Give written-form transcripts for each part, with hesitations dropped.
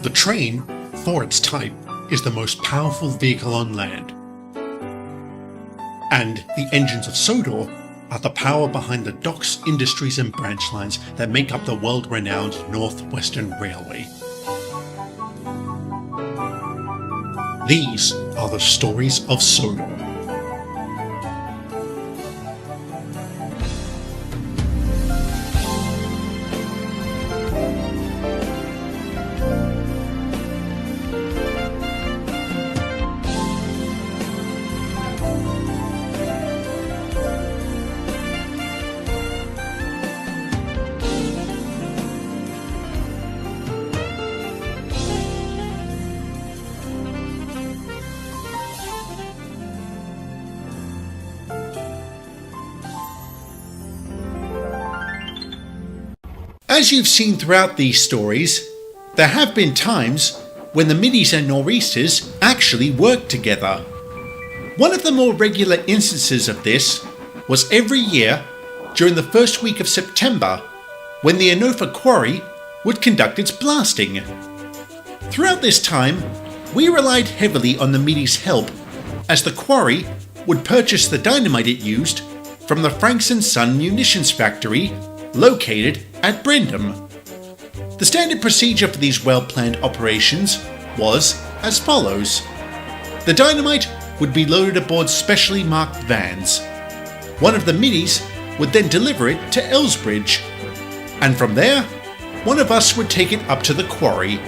The train, for its type, is the most powerful vehicle on land. And the engines of Sodor are the power behind the docks, industries and branch lines that make up the world-renowned Northwestern Railway. These are the stories of Sodor. As you've seen throughout these stories, there have been times when the middies and nor'easters actually worked together. One of the more regular instances of this was every year during the first week of September, when the Enofa quarry would conduct its blasting. Throughout this time, we relied heavily on the middies' help, as the quarry would purchase the dynamite it used from the Franks & Son munitions factory located at Brendam. The standard procedure for these well-planned operations was as follows. The dynamite would be loaded aboard specially marked vans. One of the middies would then deliver it to Elsbridge, and from there, one of us would take it up to the quarry.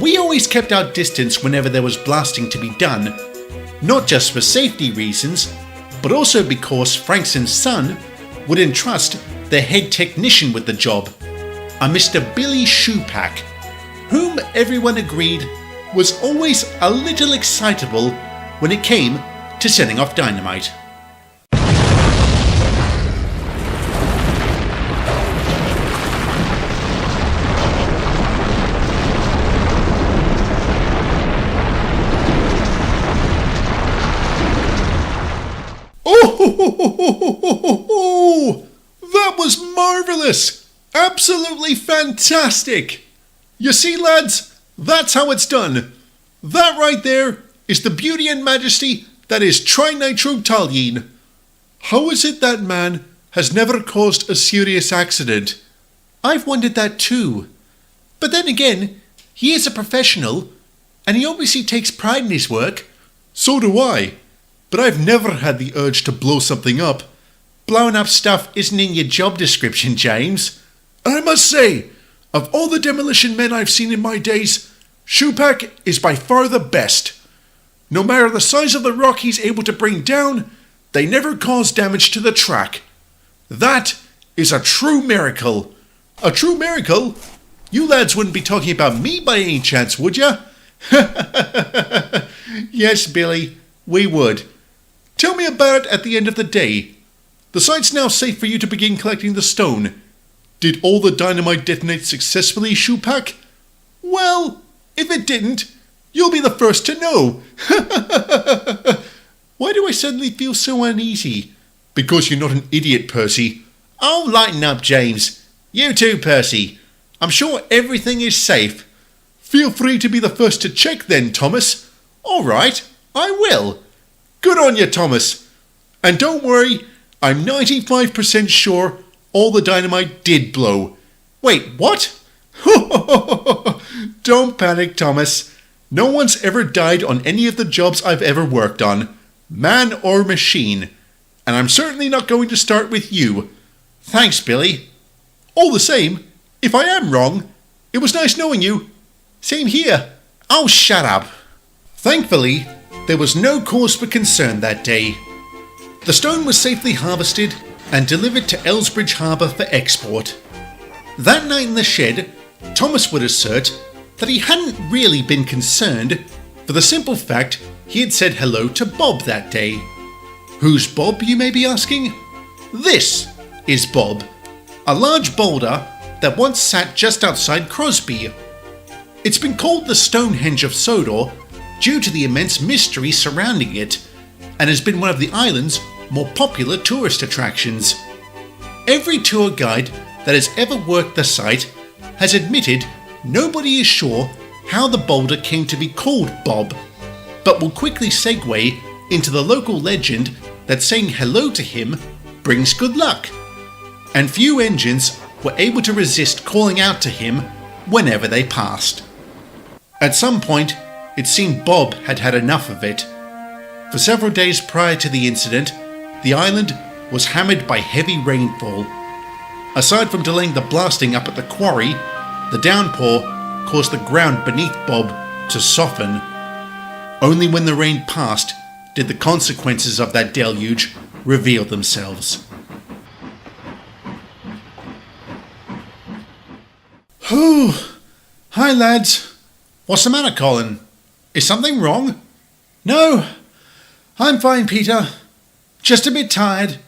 We always kept our distance whenever there was blasting to be done, not just for safety reasons, but also because Franks & Son would entrust their head technician with the job, a Mr. Billy Shoepack, whom everyone agreed was always a little excitable when it came to setting off dynamite. Oh! That was marvellous! Absolutely fantastic! You see, lads, that's how it's done. That right there is the beauty and majesty that is trinitrotoluene. How is it that man has never caused a serious accident? I've wondered that too. But then again, he is a professional, and he obviously takes pride in his work. So do I, but I've never had the urge to blow something up. Blowing up stuff isn't in your job description, James. And I must say, of all the demolition men I've seen in my days, Shoepack is by far the best. No matter the size of the rock he's able to bring down, they never cause damage to the track. That is a true miracle. A true miracle? You lads wouldn't be talking about me by any chance, would ya? Yes, Billy, we would. Tell me about it at the end of the day. The site's now safe for you to begin collecting the stone. Did all the dynamite detonate successfully, Shoepack? Well, if it didn't, you'll be the first to know. Why do I suddenly feel so uneasy? Because you're not an idiot, Percy. Oh, lighten up, James. You too, Percy. I'm sure everything is safe. Feel free to be the first to check then, Thomas. All right, I will. Good on you, Thomas. And don't worry, I'm 95% sure all the dynamite did blow. Wait, what? Don't panic, Thomas. No one's ever died on any of the jobs I've ever worked on, man or machine. And I'm certainly not going to start with you. Thanks, Billy. All the same, if I am wrong, it was nice knowing you. Same here. Oh, shut up. Thankfully, there was no cause for concern that day. The stone was safely harvested and delivered to Elsbridge Harbour for export. That night in the shed, Thomas would assert that he hadn't really been concerned for the simple fact he had said hello to Bob that day. Who's Bob, you may be asking? This is Bob, a large boulder that once sat just outside Crosby. It's been called the Stonehenge of Sodor due to the immense mystery surrounding it, and has been one of the island's more popular tourist attractions. Every tour guide that has ever worked the site has admitted nobody is sure how the boulder came to be called Bob, but will quickly segue into the local legend that saying hello to him brings good luck, and few engines were able to resist calling out to him whenever they passed. At some point, it seemed Bob had had enough of it. For several days prior to the incident, the island was hammered by heavy rainfall. Aside from delaying the blasting up at the quarry, the downpour caused the ground beneath Bob to soften. Only when the rain passed did the consequences of that deluge reveal themselves. Whew. Hi, lads. What's the matter, Colin? Is something wrong? No, I'm fine, Peter. Just a bit tired.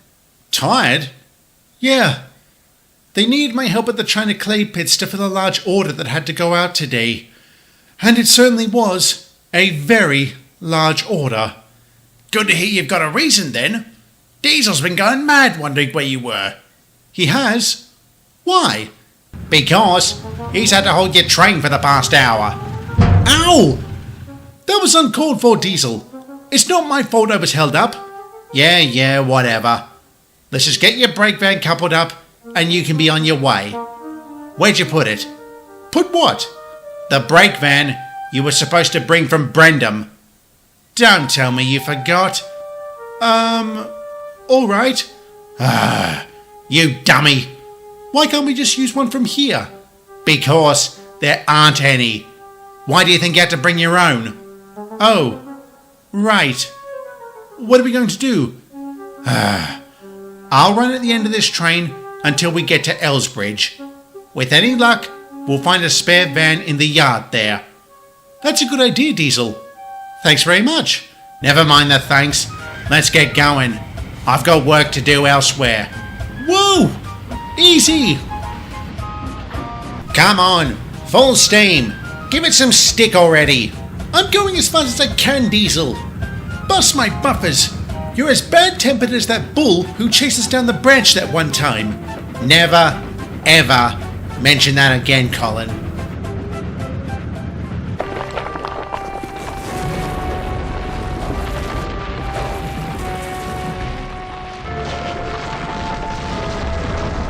Tired? Yeah. They needed my help at the China clay pits to fill a large order that had to go out today. And it certainly was a very large order. Good to hear you've got a reason then. Diesel's been going mad wondering where you were. He has? Why? Because he's had to hold your train for the past hour. Ow! That was uncalled for, Diesel. It's not my fault I was held up. Yeah, whatever. Let's just get your brake van coupled up and you can be on your way. Where'd you put it? Put what? The brake van you were supposed to bring from Brendam. Don't tell me you forgot. All right. You dummy. Why can't we just use one from here? Because there aren't any. Why do you think you had to bring your own? Oh, right. What are we going to do? I'll run at the end of this train until we get to Elsbridge. With any luck, we'll find a spare van in the yard there. That's a good idea, Diesel. Thanks very much. Never mind the thanks. Let's get going. I've got work to do elsewhere. Whoa! Easy! Come on, full steam. Give it some stick already. I'm going as fast as I can, Diesel. Bust my buffers. You're as bad-tempered as that bull who chased us down the branch that one time. Never, ever mention that again, Colin.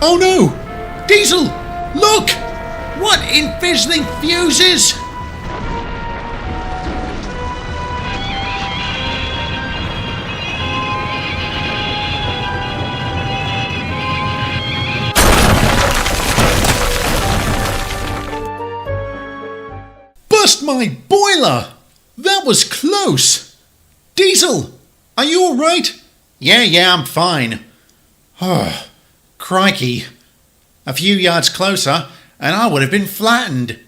Oh no! Diesel! Look! What in fizzling fuses? Bust my boiler! That was close! Diesel! Are you alright? Yeah, I'm fine. Oh, crikey. A few yards closer and I would have been flattened.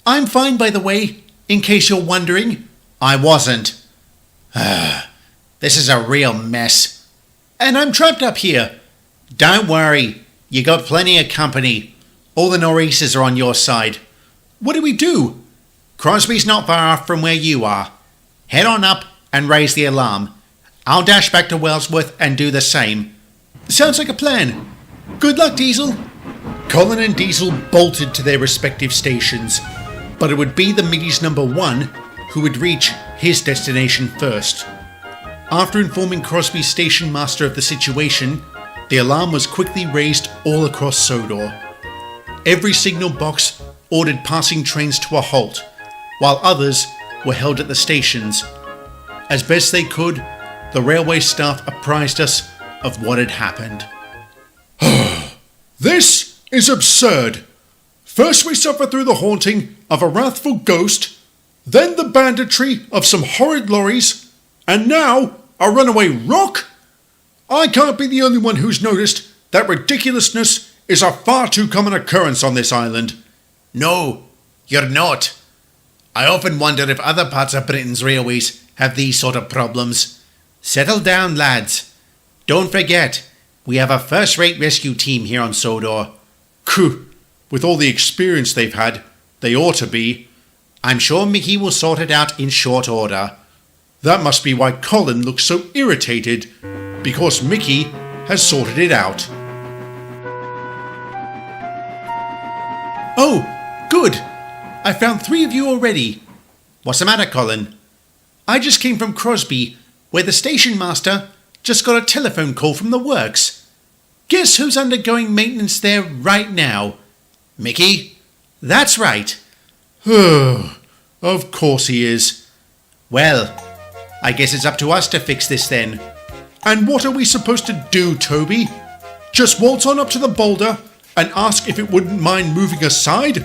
I'm fine, by the way, in case you're wondering. I wasn't. This is a real mess. And I'm trapped up here. Don't worry. You got plenty of company. All the nor'easters are on your side. What do we do? Crosby's not far off from where you are. Head on up and raise the alarm. I'll dash back to Wellsworth and do the same. Sounds like a plan. Good luck, Diesel. Colin and Diesel bolted to their respective stations, but it would be the middies number 1 who would reach his destination first. After informing Crosby's station master of the situation, the alarm was quickly raised all across Sodor. Every signal box ordered passing trains to a halt, while others were held at the stations. As best they could, the railway staff apprised us of what had happened. This is absurd. First we suffer through the haunting of a wrathful ghost, then the banditry of some horrid lorries, and now a runaway rock? I can't be the only one who's noticed that ridiculousness is a far too common occurrence on this island. No, you're not. I often wonder if other parts of Britain's railways have these sort of problems. Settle down, lads. Don't forget, we have a first-rate rescue team here on Sodor. With all the experience they've had, they ought to be. I'm sure Mickey will sort it out in short order. That must be why Colin looks so irritated, because Mickey has sorted it out. Oh, good! I found 3 of you already. What's the matter, Colin? I just came from Crosby, where the station master just got a telephone call from the works. Guess who's undergoing maintenance there right now? Mickey? That's right. Of course he is. Well, I guess it's up to us to fix this then. And what are we supposed to do, Toby? Just waltz on up to the boulder and ask if it wouldn't mind moving aside?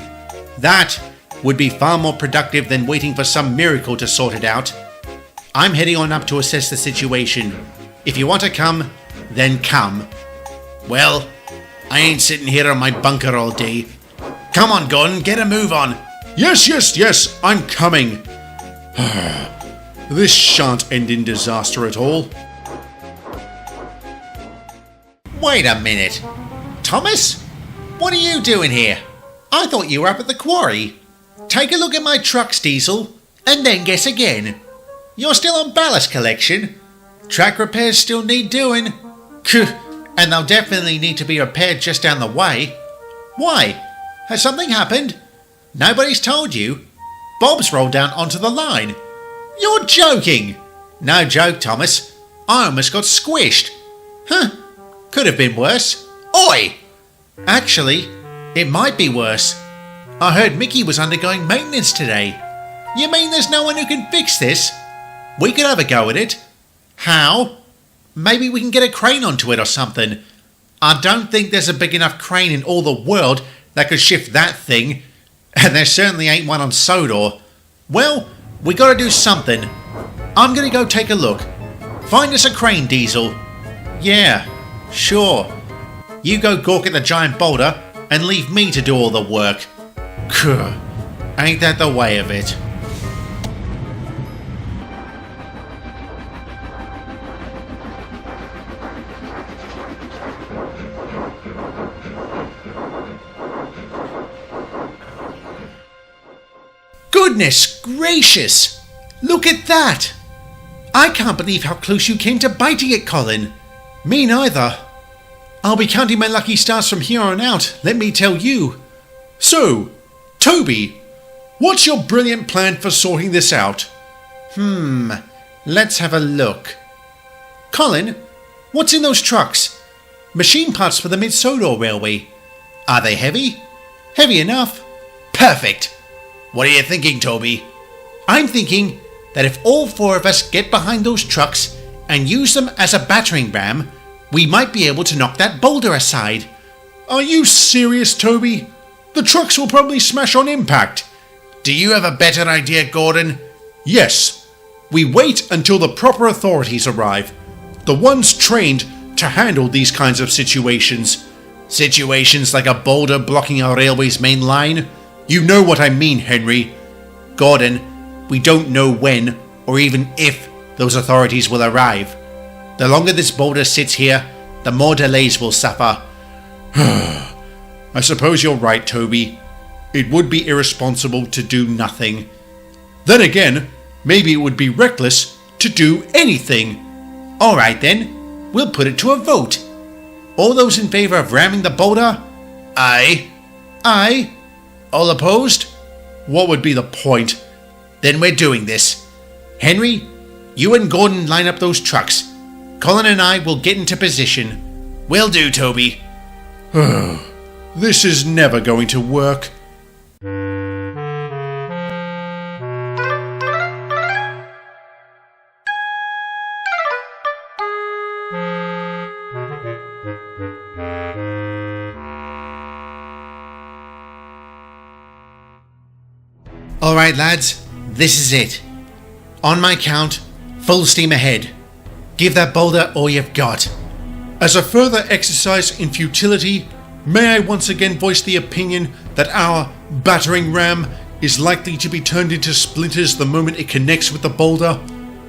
That would be far more productive than waiting for some miracle to sort it out. I'm heading on up to assess the situation. If you want to come, then come. Well, I ain't sitting here in my bunker all day. Come on, Gordon, get a move on. Yes, I'm coming. This shan't end in disaster at all. Wait a minute. Thomas? What are you doing here? I thought you were up at the quarry. Take a look at my trucks, Diesel, and then guess again. You're still on ballast collection. Track repairs still need doing. And they'll definitely need to be repaired just down the way. Why? Has something happened? Nobody's told you. Bob's rolled down onto the line. You're joking. No joke, Thomas. I almost got squished. Could have been worse. Oi! Actually, it might be worse. I heard Mickey was undergoing maintenance today. You mean there's no one who can fix this? We could have a go at it. How? Maybe we can get a crane onto it or something. I don't think there's a big enough crane in all the world that could shift that thing. And there certainly ain't one on Sodor. Well, we gotta do something. I'm gonna go take a look. Find us a crane, Diesel. Yeah, sure. You go gawk at the giant boulder and leave me to do all the work. Ain't that the way of it? Goodness gracious! Look at that! I can't believe how close you came to biting it, Colin. Me neither. I'll be counting my lucky stars from here on out, let me tell you. So, Toby, what's your brilliant plan for sorting this out? Let's have a look. Colin, what's in those trucks? Machine parts for the Mid-Sodor Railway. Are they heavy? Heavy enough. Perfect. What are you thinking, Toby? I'm thinking that if all 4 of us get behind those trucks and use them as a battering ram, we might be able to knock that boulder aside. Are you serious, Toby? The trucks will probably smash on impact. Do you have a better idea, Gordon? Yes. We wait until the proper authorities arrive. The ones trained to handle these kinds of situations. Situations like a boulder blocking our railway's main line? You know what I mean, Henry. Gordon, we don't know when or even if those authorities will arrive. The longer this boulder sits here, the more delays will suffer. I suppose you're right, Toby. It would be irresponsible to do nothing. Then again, maybe it would be reckless to do anything. All right then, we'll put it to a vote. All those in favor of ramming the boulder? Aye. Aye. All opposed? What would be the point? Then we're doing this. Henry, you and Gordon line up those trucks. Colin and I will get into position. Will do, Toby. This is never going to work. Alright lads, this is it. On my count, full steam ahead. Give that boulder all you've got. As a further exercise in futility, may I once again voice the opinion that our battering ram is likely to be turned into splinters the moment it connects with the boulder?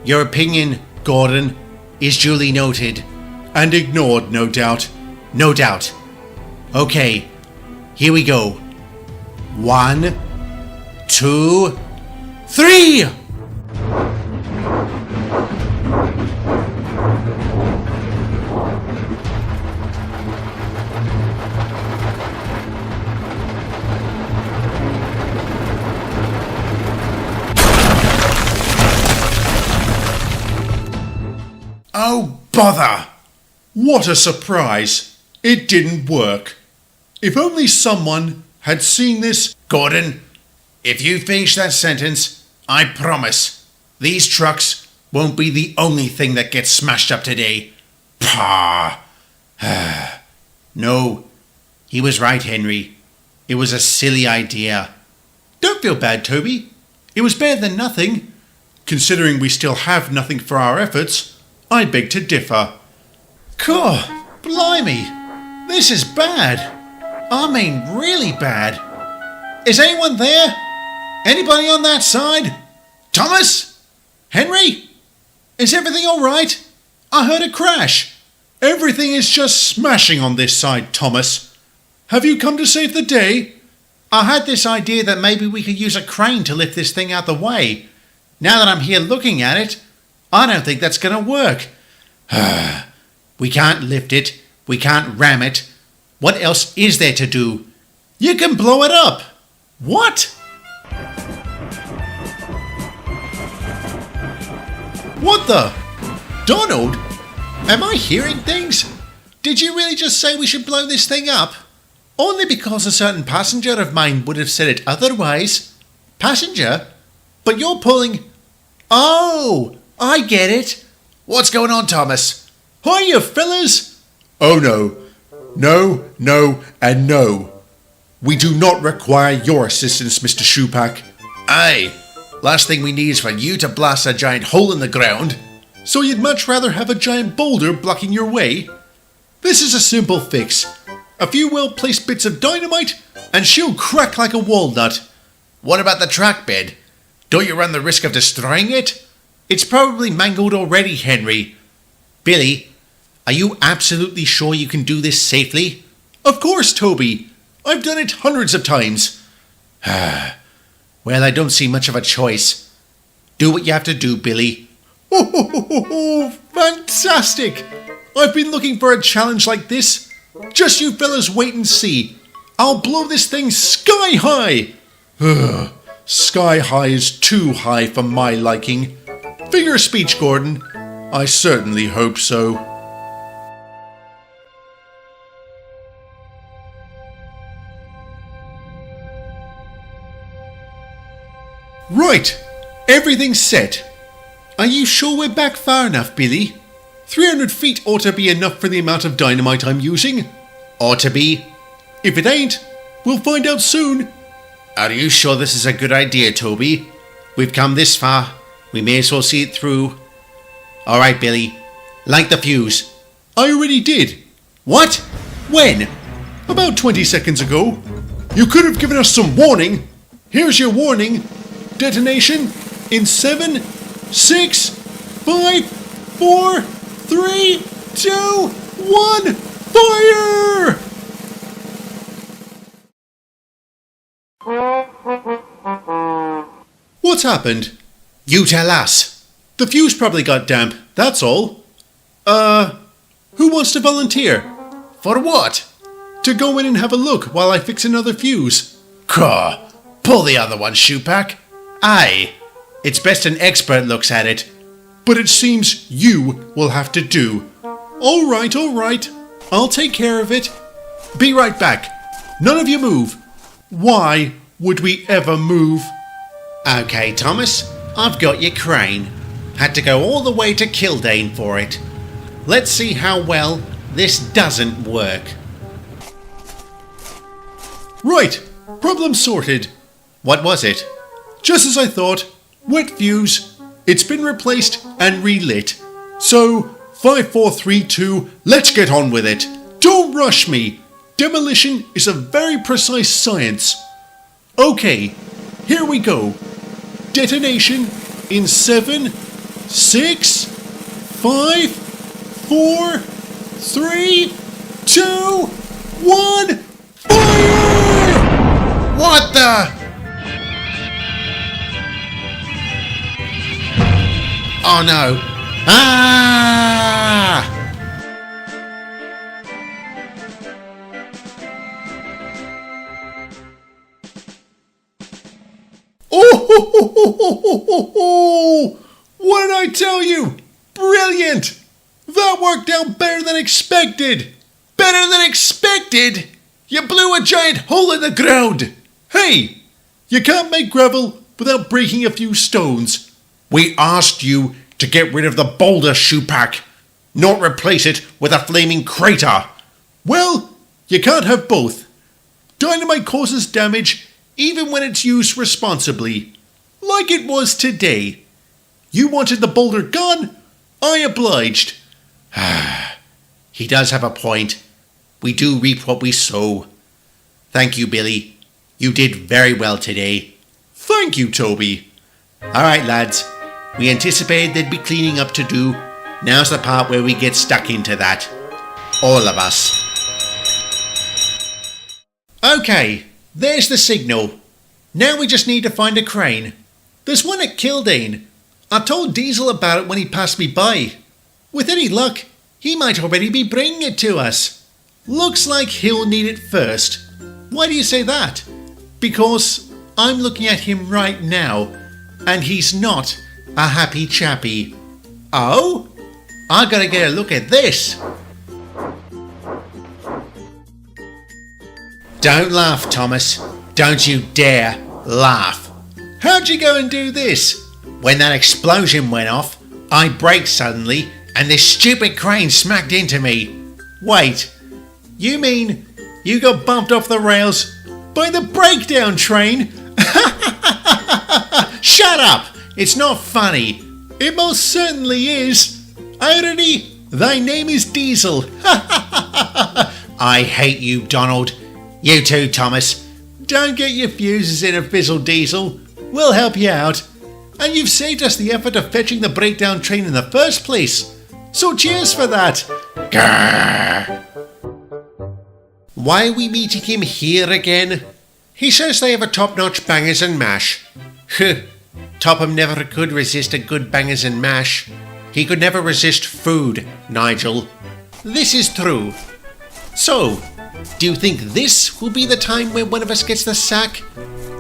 Your opinion, Gordon, is duly noted. And ignored, no doubt. No doubt. Okay, Here we go. 1, 2, 3! Oh, bother! What a surprise! It didn't work. If only someone had seen this. Gordon, if you finish that sentence, I promise these trucks won't be the only thing that gets smashed up today. Pah! No, he was right, Henry. It was a silly idea. Don't feel bad, Toby. It was better than nothing. Considering we still have nothing for our efforts, I beg to differ. God, blimey, this is bad. I mean, really bad. Is anyone there? Anybody on that side? Thomas? Henry? Is everything all right? I heard a crash. Everything is just smashing on this side, Thomas. Have you come to save the day? I had this idea that maybe we could use a crane to lift this thing out the way. Now that I'm here looking at it, I don't think that's going to work. We can't lift it. We can't ram it. What else is there to do? You can blow it up. What? What the? Donald? Am I hearing things? Did you really just say we should blow this thing up? Only because a certain passenger of mine would have said it otherwise. Passenger? But you're pulling... Oh, I get it. What's going on, Thomas? Hiya, fellas. Oh no. No, no, and no. We do not require your assistance, Mr. Shoepack. Aye. Last thing we need is for you to blast a giant hole in the ground. So you'd much rather have a giant boulder blocking your way? This is a simple fix. A few well-placed bits of dynamite, and she'll crack like a walnut. What about the track bed? Don't you run the risk of destroying it? It's probably mangled already, Henry. Billy, are you absolutely sure you can do this safely? Of course, Toby. I've done it hundreds of times. Well, I don't see much of a choice. Do what you have to do, Billy. Oh, fantastic! I've been looking for a challenge like this. Just you fellas wait and see. I'll blow this thing sky high. Sky high is too high for my liking. Figure of speech, Gordon. I certainly hope so. Right, everything's set. Are you sure we're back far enough, Billy? 300 feet ought to be enough for the amount of dynamite I'm using. Ought to be. If it ain't, we'll find out soon. Are you sure this is a good idea, Toby? We've come this far. We may as well see it through. All right, Billy. Light the fuse. I already did. What? When? About 20 seconds ago. You could have given us some warning. Here's your warning. Detonation in 7, 6, 5, 4, 3, 2, 1, fire! What's happened? You tell us. The fuse probably got damp, that's all. Who wants to volunteer? For what? To go in and have a look while I fix another fuse. Caw, pull the other one, Shoepack. Aye, it's best an expert looks at it. But it seems you will have to do. All right. I'll take care of it. Be right back. None of you move. Why would we ever move? Okay, Thomas, I've got your crane. Had to go all the way to Kildane for it. Let's see how well this doesn't work. Right, problem sorted. What was it? Just as I thought, wet fuse. It's been replaced and relit. So, 5, 4, 3, 2, let's get on with it. Don't rush me. Demolition is a very precise science. Okay, here we go. Detonation in 7, 6, 5, 4, 3, 2, 1, fire! Oh no! Ah! Oh! What did I tell you? Brilliant! That worked out better than expected! Better than expected? You blew a giant hole in the ground! Hey! You can't make gravel without breaking a few stones. We asked you to get rid of the boulder, Shoepak, not replace it with a flaming crater. Well, you can't have both. Dynamite causes damage even when it's used responsibly, like it was today. You wanted the boulder gone? I obliged. He does have a point. We do reap what we sow. Thank you, Billy. You did very well today. Thank you, Toby. Alright, lads. We anticipated there'd be cleaning up to do. Now's the part where we get stuck into that. All of us. Okay, there's the signal. Now we just need to find a crane. There's one at Kildane. I told Diesel about it when he passed me by. With any luck, he might already be bringing it to us. Looks like he'll need it first. Why do you say that? Because I'm looking at him right now, and he's not a happy chappy. Oh? I gotta get a look at this. Don't laugh, Thomas. Don't you dare laugh. How'd you go and do this? When that explosion went off, I braked suddenly, and this stupid crane smacked into me. Wait, you mean you got bumped off the rails by the breakdown train? Shut up! It's not funny. It most certainly is. Irony, thy name is Diesel. I hate you, Donald. You too, Thomas. Don't get your fuses in a fizzle, Diesel. We'll help you out. And you've saved us the effort of fetching the breakdown train in the first place. So cheers for that. Grrr. Why are we meeting him here again? He says they have a top-notch bangers and mash. Topham never could resist a good bangers and mash. He could never resist food, Nigel. This is true. So, do you think this will be the time when one of us gets the sack?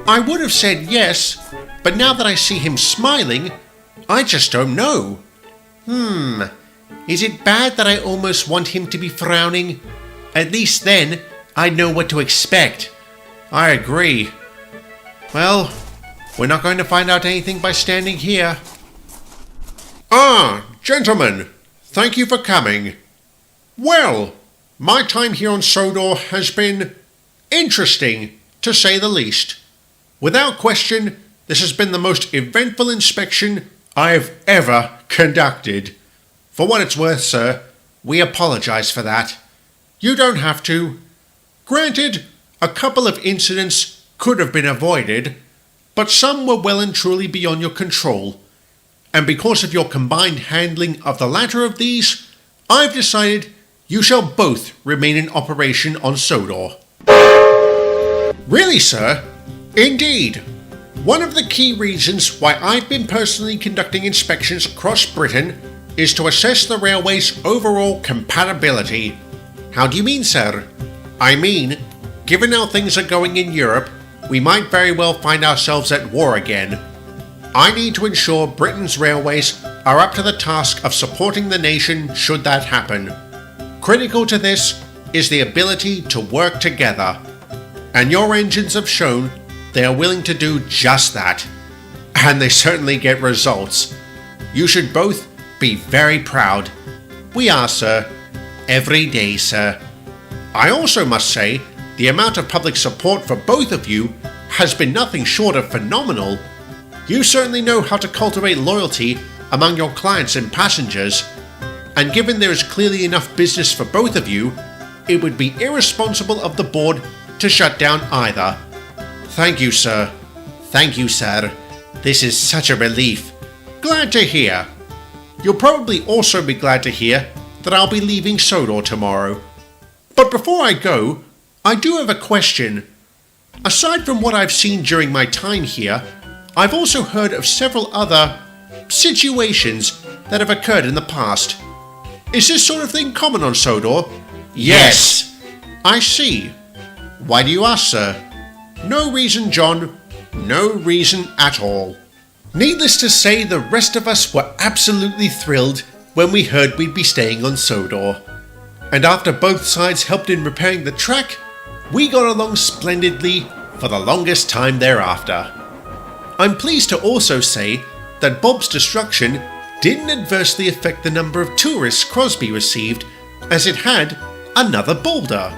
I would have said yes, but now that I see him smiling, I just don't know. Is it bad that I almost want him to be frowning? At least then, I'd know what to expect. I agree. Well, we're not going to find out anything by standing here. Ah, gentlemen, thank you for coming. Well, my time here on Sodor has been interesting, to say the least. Without question, this has been the most eventful inspection I've ever conducted. For what it's worth, sir, we apologize for that. You don't have to. Granted, a couple of incidents could have been avoided, but some were well and truly beyond your control. And because of your combined handling of the latter of these, I've decided you shall both remain in operation on Sodor. Really, sir? Indeed. One of the key reasons why I've been personally conducting inspections across Britain is to assess the railway's overall compatibility. How do you mean, sir? I mean, given how things are going in Europe, we might very well find ourselves at war again. I need to ensure Britain's railways are up to the task of supporting the nation should that happen. Critical to this is the ability to work together, and your engines have shown they are willing to do just that, and they certainly get results. You should both be very proud. We are, sir. Every day, sir. I also must say, the amount of public support for both of you has been nothing short of phenomenal. You certainly know how to cultivate loyalty among your clients and passengers, and given there is clearly enough business for both of you, it would be irresponsible of the board to shut down either. Thank you, sir. Thank you, sir. This is such a relief. Glad to hear. You'll probably also be glad to hear that I'll be leaving Sodor tomorrow. But before I go, I do have a question. Aside from what I've seen during my time here, I've also heard of several other situations that have occurred in the past. Is this sort of thing common on Sodor? Yes. I see. Why do you ask, sir? No reason, John. No reason at all. Needless to say, the rest of us were absolutely thrilled when we heard we'd be staying on Sodor. And after both sides helped in repairing the track, we got along splendidly for the longest time thereafter. I'm pleased to also say that Bob's destruction didn't adversely affect the number of tourists Crosby received, as it had another boulder.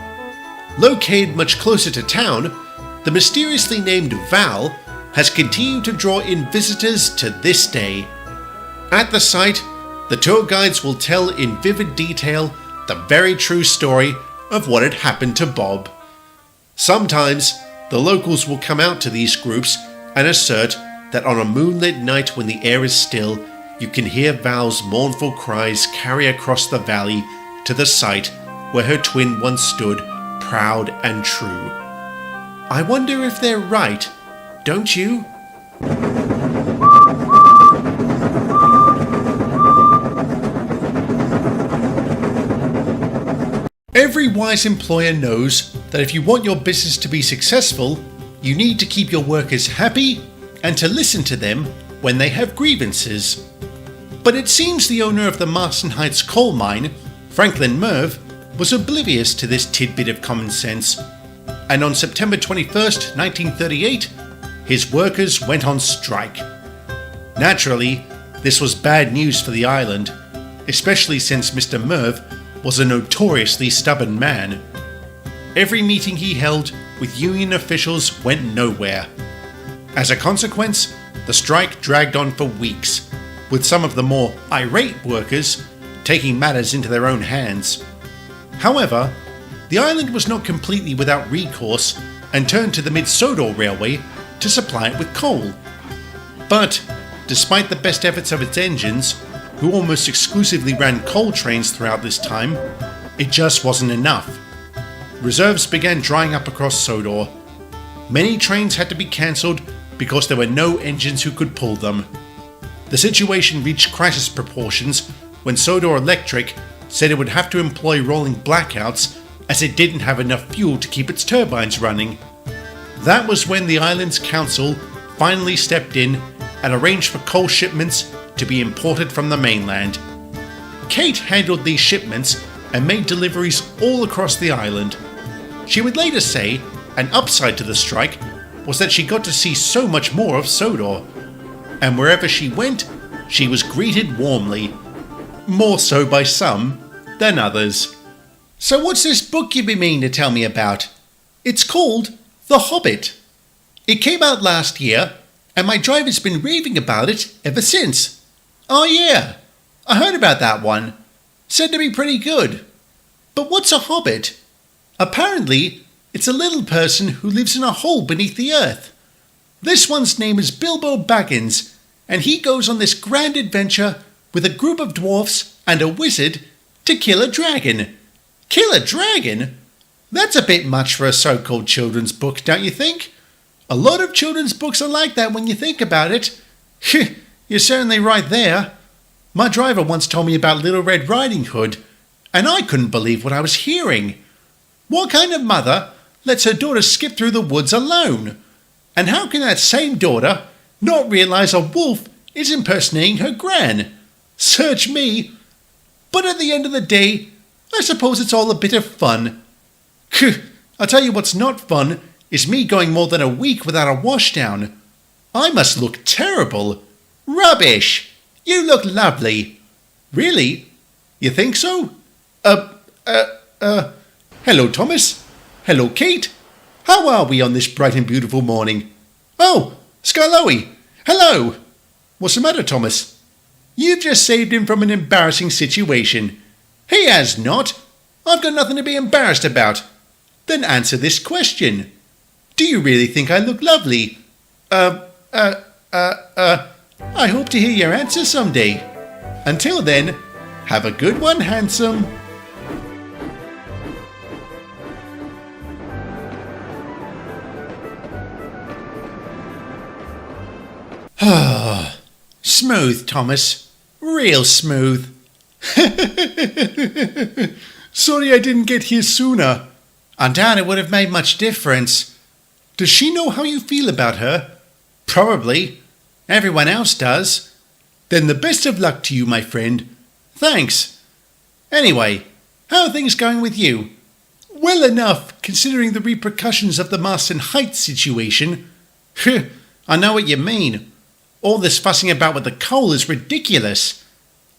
Located much closer to town, the mysteriously named Val has continued to draw in visitors to this day. At the site, the tour guides will tell in vivid detail the very true story of what had happened to Bob. Sometimes, the locals will come out to these groups and assert that on a moonlit night when the air is still, you can hear Val's mournful cries carry across the valley to the site where her twin once stood, proud and true. I wonder if they're right, don't you? Every wise employer knows that if you want your business to be successful, you need to keep your workers happy and to listen to them when they have grievances. But it seems the owner of the Marston Heights coal mine, Franklin Merv, was oblivious to this tidbit of common sense, and on September 21st, 1938, his workers went on strike. Naturally, this was bad news for the island, especially since Mr. Merv was a notoriously stubborn man. Every meeting he held with union officials went nowhere. As a consequence, the strike dragged on for weeks, with some of the more irate workers taking matters into their own hands. However, the island was not completely without recourse and turned to the Mid-Sodor Railway to supply it with coal. But, despite the best efforts of its engines, who almost exclusively ran coal trains throughout this time, it just wasn't enough. Reserves began drying up across Sodor. Many trains had to be cancelled because there were no engines who could pull them. The situation reached crisis proportions when Sodor Electric said it would have to employ rolling blackouts as it didn't have enough fuel to keep its turbines running. That was when the island's council finally stepped in and arranged for coal shipments to be imported from the mainland. Kate handled these shipments and made deliveries all across the island. She would later say an upside to the strike was that she got to see so much more of Sodor, and wherever she went, she was greeted warmly, more so by some than others. So what's this book you've been meaning to tell me about? It's called The Hobbit. It came out last year, and my driver's been raving about it ever since. Oh yeah, I heard about that one. Said to be pretty good. But what's a hobbit? Apparently, it's a little person who lives in a hole beneath the earth. This one's name is Bilbo Baggins, and he goes on this grand adventure with a group of dwarfs and a wizard to kill a dragon. Kill a dragon? That's a bit much for a so-called children's book, don't you think? A lot of children's books are like that when you think about it. You're certainly right there. My driver once told me about Little Red Riding Hood, and I couldn't believe what I was hearing. What kind of mother lets her daughter skip through the woods alone? And how can that same daughter not realize a wolf is impersonating her gran? Search me. But at the end of the day, I suppose it's all a bit of fun. I'll tell you what's not fun is me going more than a week without a washdown. I must look terrible. Rubbish! You look lovely. Really? You think so? Hello, Thomas. Hello, Kate. How are we on this bright and beautiful morning? Oh, Scarloey. Hello. What's the matter, Thomas? You've just saved him from an embarrassing situation. He has not. I've got nothing to be embarrassed about. Then answer this question. Do you really think I look lovely? I hope to hear your answer someday. Until then, have a good one, handsome. Smooth, Thomas. Real smooth. Sorry I didn't get here sooner. I doubt it would have made much difference. Does she know how you feel about her? Probably. Everyone else does. Then the best of luck to you, my friend. Thanks. Anyway, how are things going with you? Well enough, considering the repercussions of the Marston Heights situation. I know what you mean. All this fussing about with the coal is ridiculous.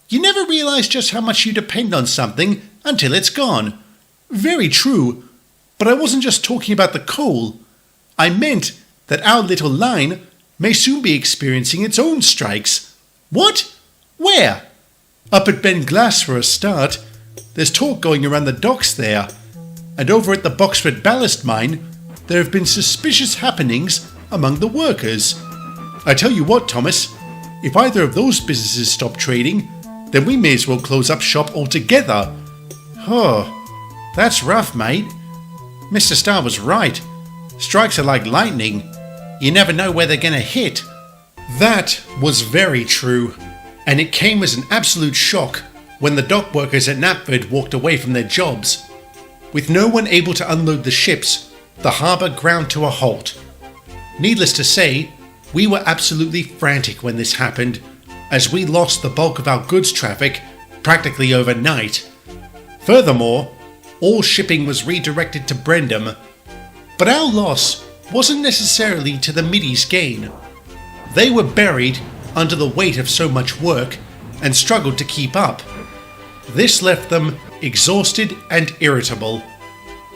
You never realize just how much you depend on something until it's gone. Very true. But I wasn't just talking about the coal. I meant that our little line may soon be experiencing its own strikes. What? Where? Up at Ben Glass for a start. There's talk going around the docks there. And over at the Boxford Ballast Mine, there have been suspicious happenings among the workers. I tell you what, Thomas, if either of those businesses stop trading, then we may as well close up shop altogether. Oh, that's rough, mate. Mr. Starr was right. Strikes are like lightning. You never know where they're going to hit. That was very true, and it came as an absolute shock when the dock workers at Knapford walked away from their jobs. With no one able to unload the ships, the harbour ground to a halt. Needless to say, we were absolutely frantic when this happened, as we lost the bulk of our goods traffic practically overnight. Furthermore, all shipping was redirected to Brendam. But our loss wasn't necessarily to the middies' gain. They were buried under the weight of so much work and struggled to keep up. This left them exhausted and irritable.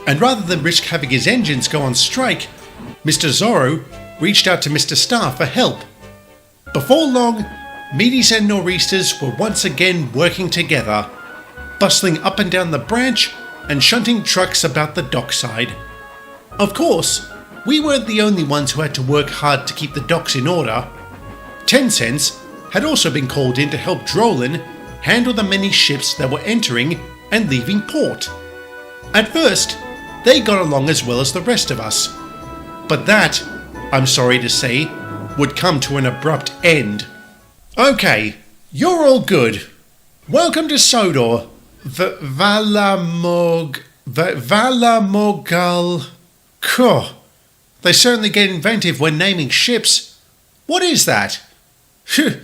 And rather than risk having his engines go on strike, Mr. Zorro reached out to Mr. Starr for help. Before long, middies and nor'easters were once again working together, bustling up and down the branch and shunting trucks about the dockside. Of course, we weren't the only ones who had to work hard to keep the docks in order. 10 Cents had also been called in to help Drolan handle the many ships that were entering and leaving port. At first, they got along as well as the rest of us. But that, I'm sorry to say, would come to an abrupt end. Okay, you're all good. Welcome to Sodor. Valamogal. Cool. They certainly get inventive when naming ships. What is that? Phew,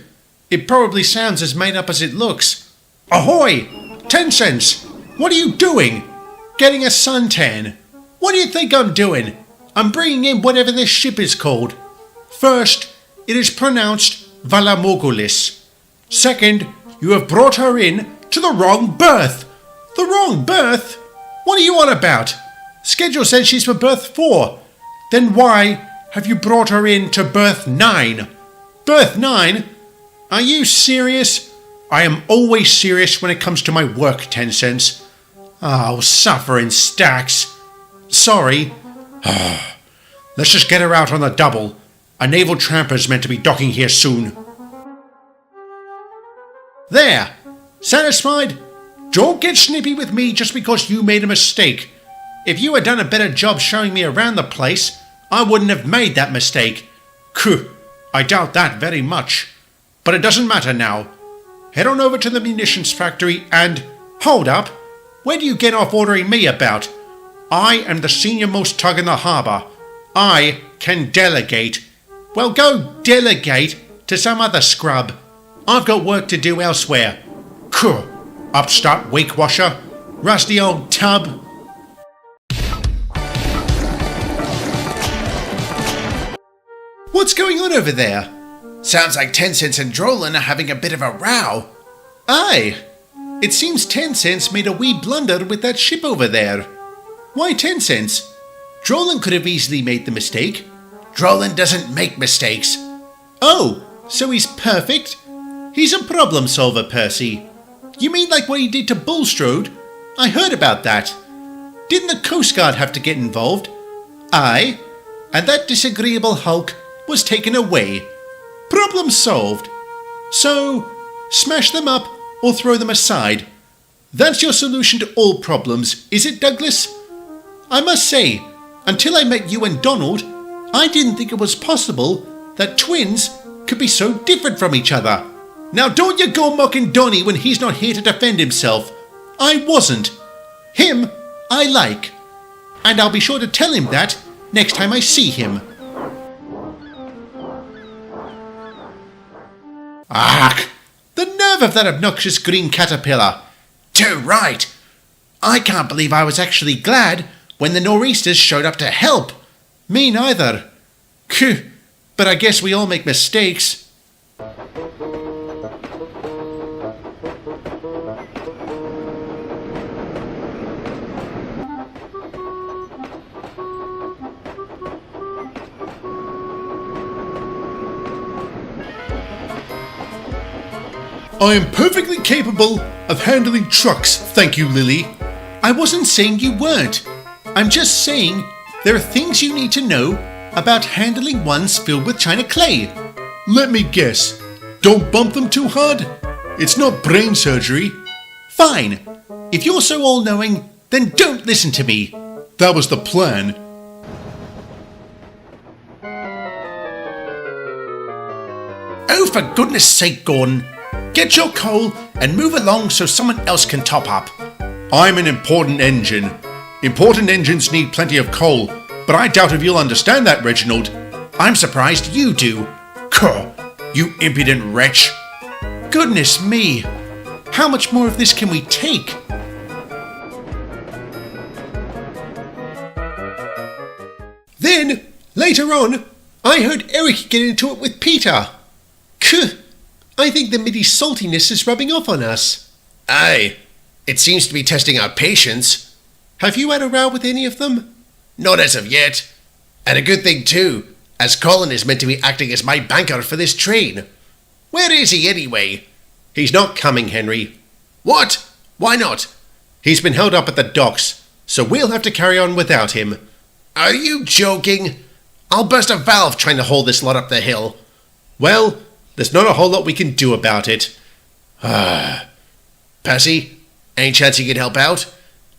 it probably sounds as made up as it looks. Ahoy! 10 Cents! What are you doing? Getting a suntan. What do you think I'm doing? I'm bringing in whatever this ship is called. First, it is pronounced Valamogulis. Second, you have brought her in to the wrong berth. The wrong berth? What are you on about? Schedule says she's for berth 4. Then why have you brought her in to berth 9? Berth 9? Are you serious? I am always serious when it comes to my work, 10 Cents. Oh, suffering stacks. Sorry. Let's just get her out on the double. A naval tramper's meant to be docking here soon. There. Satisfied? Don't get snippy with me just because you made a mistake. If you had done a better job showing me around the place, I wouldn't have made that mistake. I doubt that very much. But it doesn't matter now. Head on over to the munitions factory and... Hold up! Where do you get off ordering me about? I am the senior-most tug in the harbour. I can delegate. Well, go delegate to some other scrub. I've got work to do elsewhere. Upstart wakewasher. Rusty old tub. What's going on over there? Sounds like 10 Cents and Drolan are having a bit of a row. Aye. It seems 10 Cents made a wee blunder with that ship over there. Why 10 Cents? Drolan could have easily made the mistake. Drolan doesn't make mistakes. Oh, so he's perfect? He's a problem solver, Percy. You mean like what he did to Bulstrode? I heard about that. Didn't the Coast Guard have to get involved? Aye. And that disagreeable hulk was taken away. Problem solved. So, smash them up or throw them aside. That's your solution to all problems, is it, Douglas? I must say, until I met you and Donald, I didn't think it was possible that twins could be so different from each other. Now don't you go mocking Donny when he's not here to defend himself. I wasn't. Him, I like. And I'll be sure to tell him that next time I see him. Ark! The nerve of that obnoxious green caterpillar. Too right. I can't believe I was actually glad when the nor'easters showed up to help. Me neither. But I guess we all make mistakes. I am perfectly capable of handling trucks, thank you, Lily. I wasn't saying you weren't. I'm just saying there are things you need to know about handling ones filled with china clay. Let me guess. Don't bump them too hard? It's not brain surgery. Fine. If you're so all-knowing, then don't listen to me. That was the plan. Oh, for goodness sake, Gordon. Get your coal and move along so someone else can top up. I'm an important engine. Important engines need plenty of coal, but I doubt if you'll understand that, Reginald. I'm surprised you do. Caw, you impudent wretch. Goodness me. How much more of this can we take? Then, later on, I heard Eric get into it with Peter. I think the MIDI saltiness is rubbing off on us. Aye, it seems to be testing our patience. Have you had a row with any of them? Not as of yet. And a good thing too, as Colin is meant to be acting as my banker for this train. Where is he anyway? He's not coming, Henry. What? Why not? He's been held up at the docks, so we'll have to carry on without him. Are you joking? I'll burst a valve trying to hold this lot up the hill. Well, there's not a whole lot we can do about it. Percy, any chance you could help out?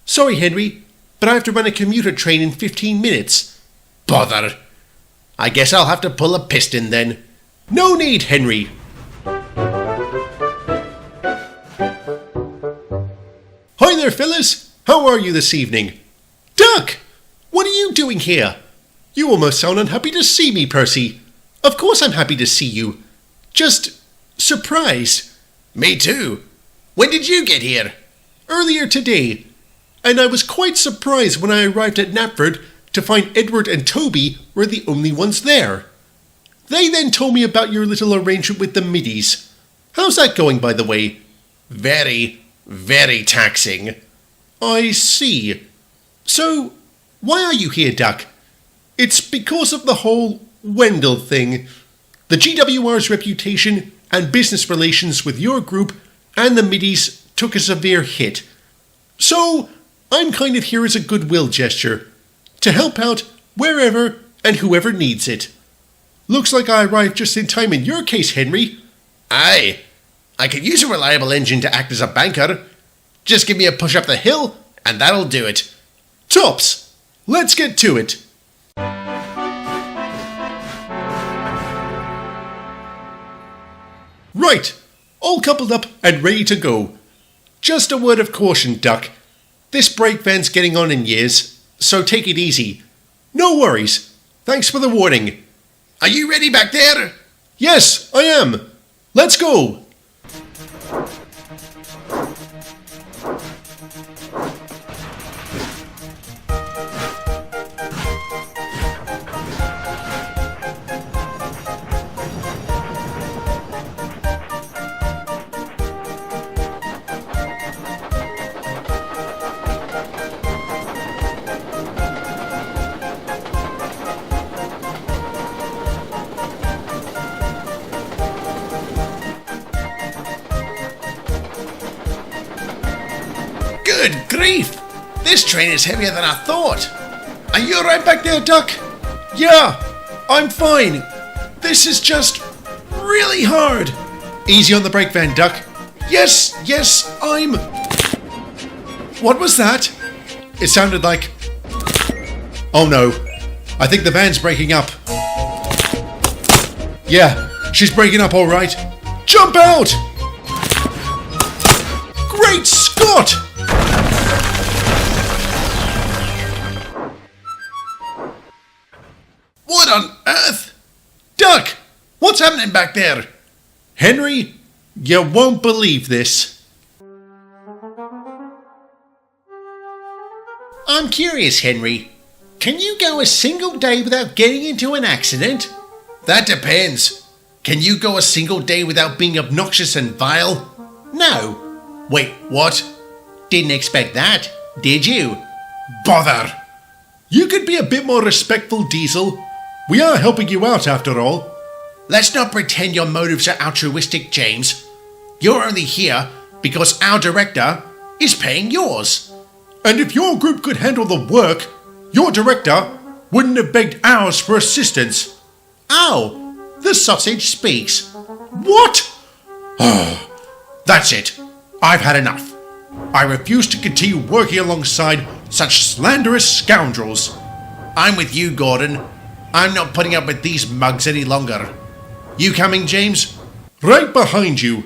Sorry, Henry, but I have to run a commuter train in 15 minutes. Bother. I guess I'll have to pull a piston then. No need, Henry. Hi there, fellas. How are you this evening? Duck! What are you doing here? You almost sound unhappy to see me, Percy. Of course I'm happy to see you. Just surprised. Me too. When did you get here? Earlier today. And I was quite surprised when I arrived at Knapford to find Edward and Toby were the only ones there. They then told me about your little arrangement with the middies. How's that going, by the way? Very, very taxing. I see. So, why are you here, Duck? It's because of the whole Wendell thing. The GWR's reputation and business relations with your group and the middies took a severe hit. So, I'm kind of here as a goodwill gesture, to help out wherever and whoever needs it. Looks like I arrived just in time in your case, Henry. Aye, I could use a reliable engine to act as a banker. Just give me a push up the hill, and that'll do it. Tops! Let's get to it. Right, all coupled up and ready to go. Just a word of caution, Duck. This brake van's getting on in years, so take it easy. No worries. Thanks for the warning. Are you ready back there? Yes, I am. Let's go. Good grief! This train is heavier than I thought. Are you alright back there, Duck? Yeah, I'm fine. This is just really hard. Easy on the brake van, Duck. Yes, I'm... What was that? It sounded like... Oh no, I think the van's breaking up. Yeah, she's breaking up all right. Jump out! Great Scott! What on earth? Duck! What's happening back there? Henry, you won't believe this. I'm curious, Henry. Can you go a single day without getting into an accident? That depends. Can you go a single day without being obnoxious and vile? No. Wait, what? Didn't expect that, did you? Bother! You could be a bit more respectful, Diesel. We are helping you out after all. Let's not pretend your motives are altruistic, James. You're only here because our director is paying yours. And if your group could handle the work, your director wouldn't have begged ours for assistance. Oh, the sausage speaks. What? That's it. I've had enough. I refuse to continue working alongside such slanderous scoundrels. I'm with you, Gordon. I'm not putting up with these mugs any longer. You coming, James? Right behind you.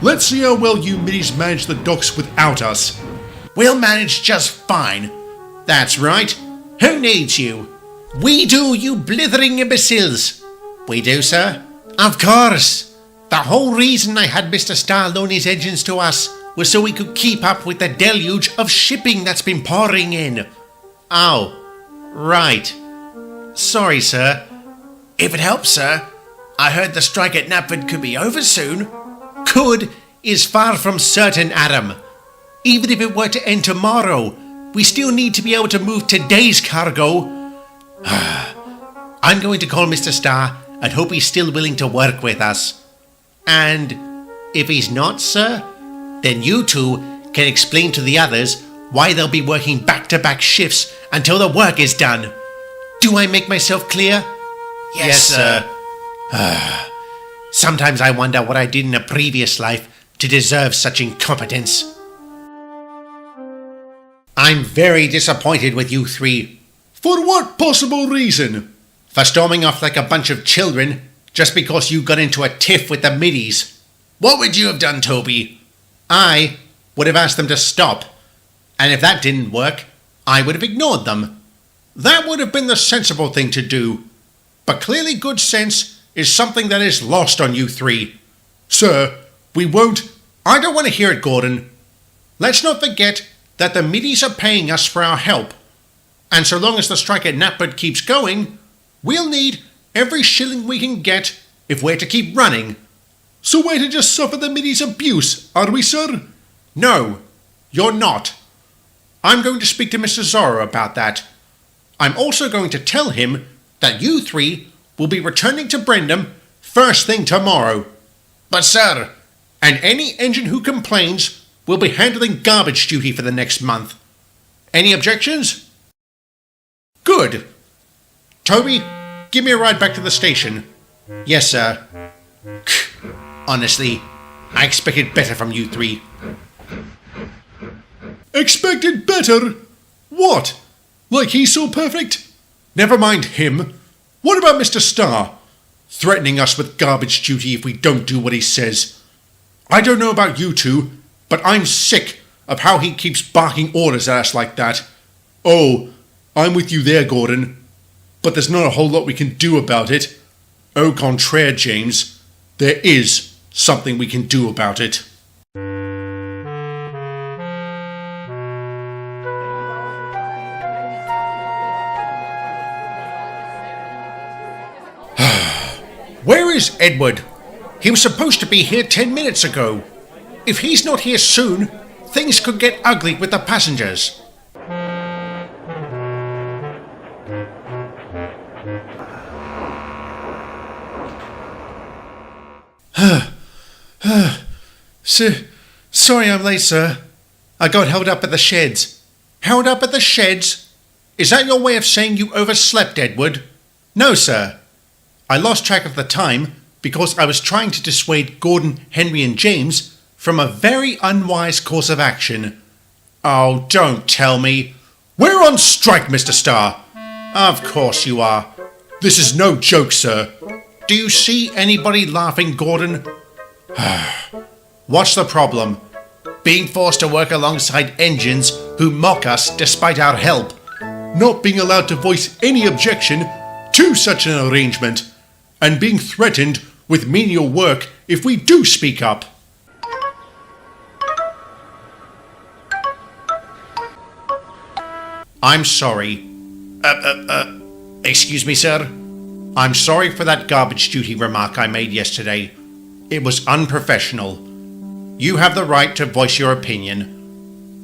Let's see how well you middies manage the docks without us. We'll manage just fine. That's right. Who needs you? We do, you blithering imbeciles. We do, sir. Of course. The whole reason I had Mr. Starr loan his engines to us was so we could keep up with the deluge of shipping that's been pouring in. Oh, right. Sorry, sir. If it helps, sir, I heard the strike at Knapford could be over soon. Could is far from certain, Adam. Even if it were to end tomorrow, we still need to be able to move today's cargo. I'm going to call Mr. Starr and hope he's still willing to work with us. And if he's not, sir, then you two can explain to the others why they'll be working back-to-back shifts until the work is done. Do I make myself clear? Yes, sir. Sometimes I wonder what I did in a previous life to deserve such incompetence. I'm very disappointed with you three. For what possible reason? For storming off like a bunch of children just because you got into a tiff with the middies. What would you have done, Toby? I would have asked them to stop. And if that didn't work, I would have ignored them. That would have been the sensible thing to do. But clearly good sense is something that is lost on you three. Sir, we won't... I don't want to hear it, Gordon. Let's not forget that the middies are paying us for our help. And so long as the strike at Knapford keeps going, we'll need every shilling we can get if we're to keep running. So we're to just suffer the middies' abuse, are we, sir? No, you're not. I'm going to speak to Mr. Zorro about that. I'm also going to tell him that you three will be returning to Brendam first thing tomorrow. But, sir... And any engine who complains will be handling garbage duty for the next month. Any objections? Good. Toby, give me a ride back to the station. Yes, sir. Honestly, I expected better from you three. Expected better? What? Like he's so perfect? Never mind him. What about Mr. Starr? Threatening us with garbage duty if we don't do what he says. I don't know about you two, but I'm sick of how he keeps barking orders at us like that. Oh, I'm with you there, Gordon. But there's not a whole lot we can do about it. Au contraire, James. There is something we can do about it. Where is Edward? He was supposed to be here 10 minutes ago. If he's not here soon, things could get ugly with the passengers. Sorry I'm late, sir. I got held up at the sheds. Held up at the sheds? Is that your way of saying you overslept, Edward? No, sir. I lost track of the time because I was trying to dissuade Gordon, Henry and James from a very unwise course of action. Oh, don't tell me. We're on strike, Mr. Starr. Of course you are. This is no joke, sir. Do you see anybody laughing, Gordon? What's the problem? Being forced to work alongside engines who mock us despite our help. Not being allowed to voice any objection to such an arrangement, and being threatened with menial work if we do speak up. I'm sorry. Excuse me, sir? I'm sorry for that garbage duty remark I made yesterday. It was unprofessional. You have the right to voice your opinion.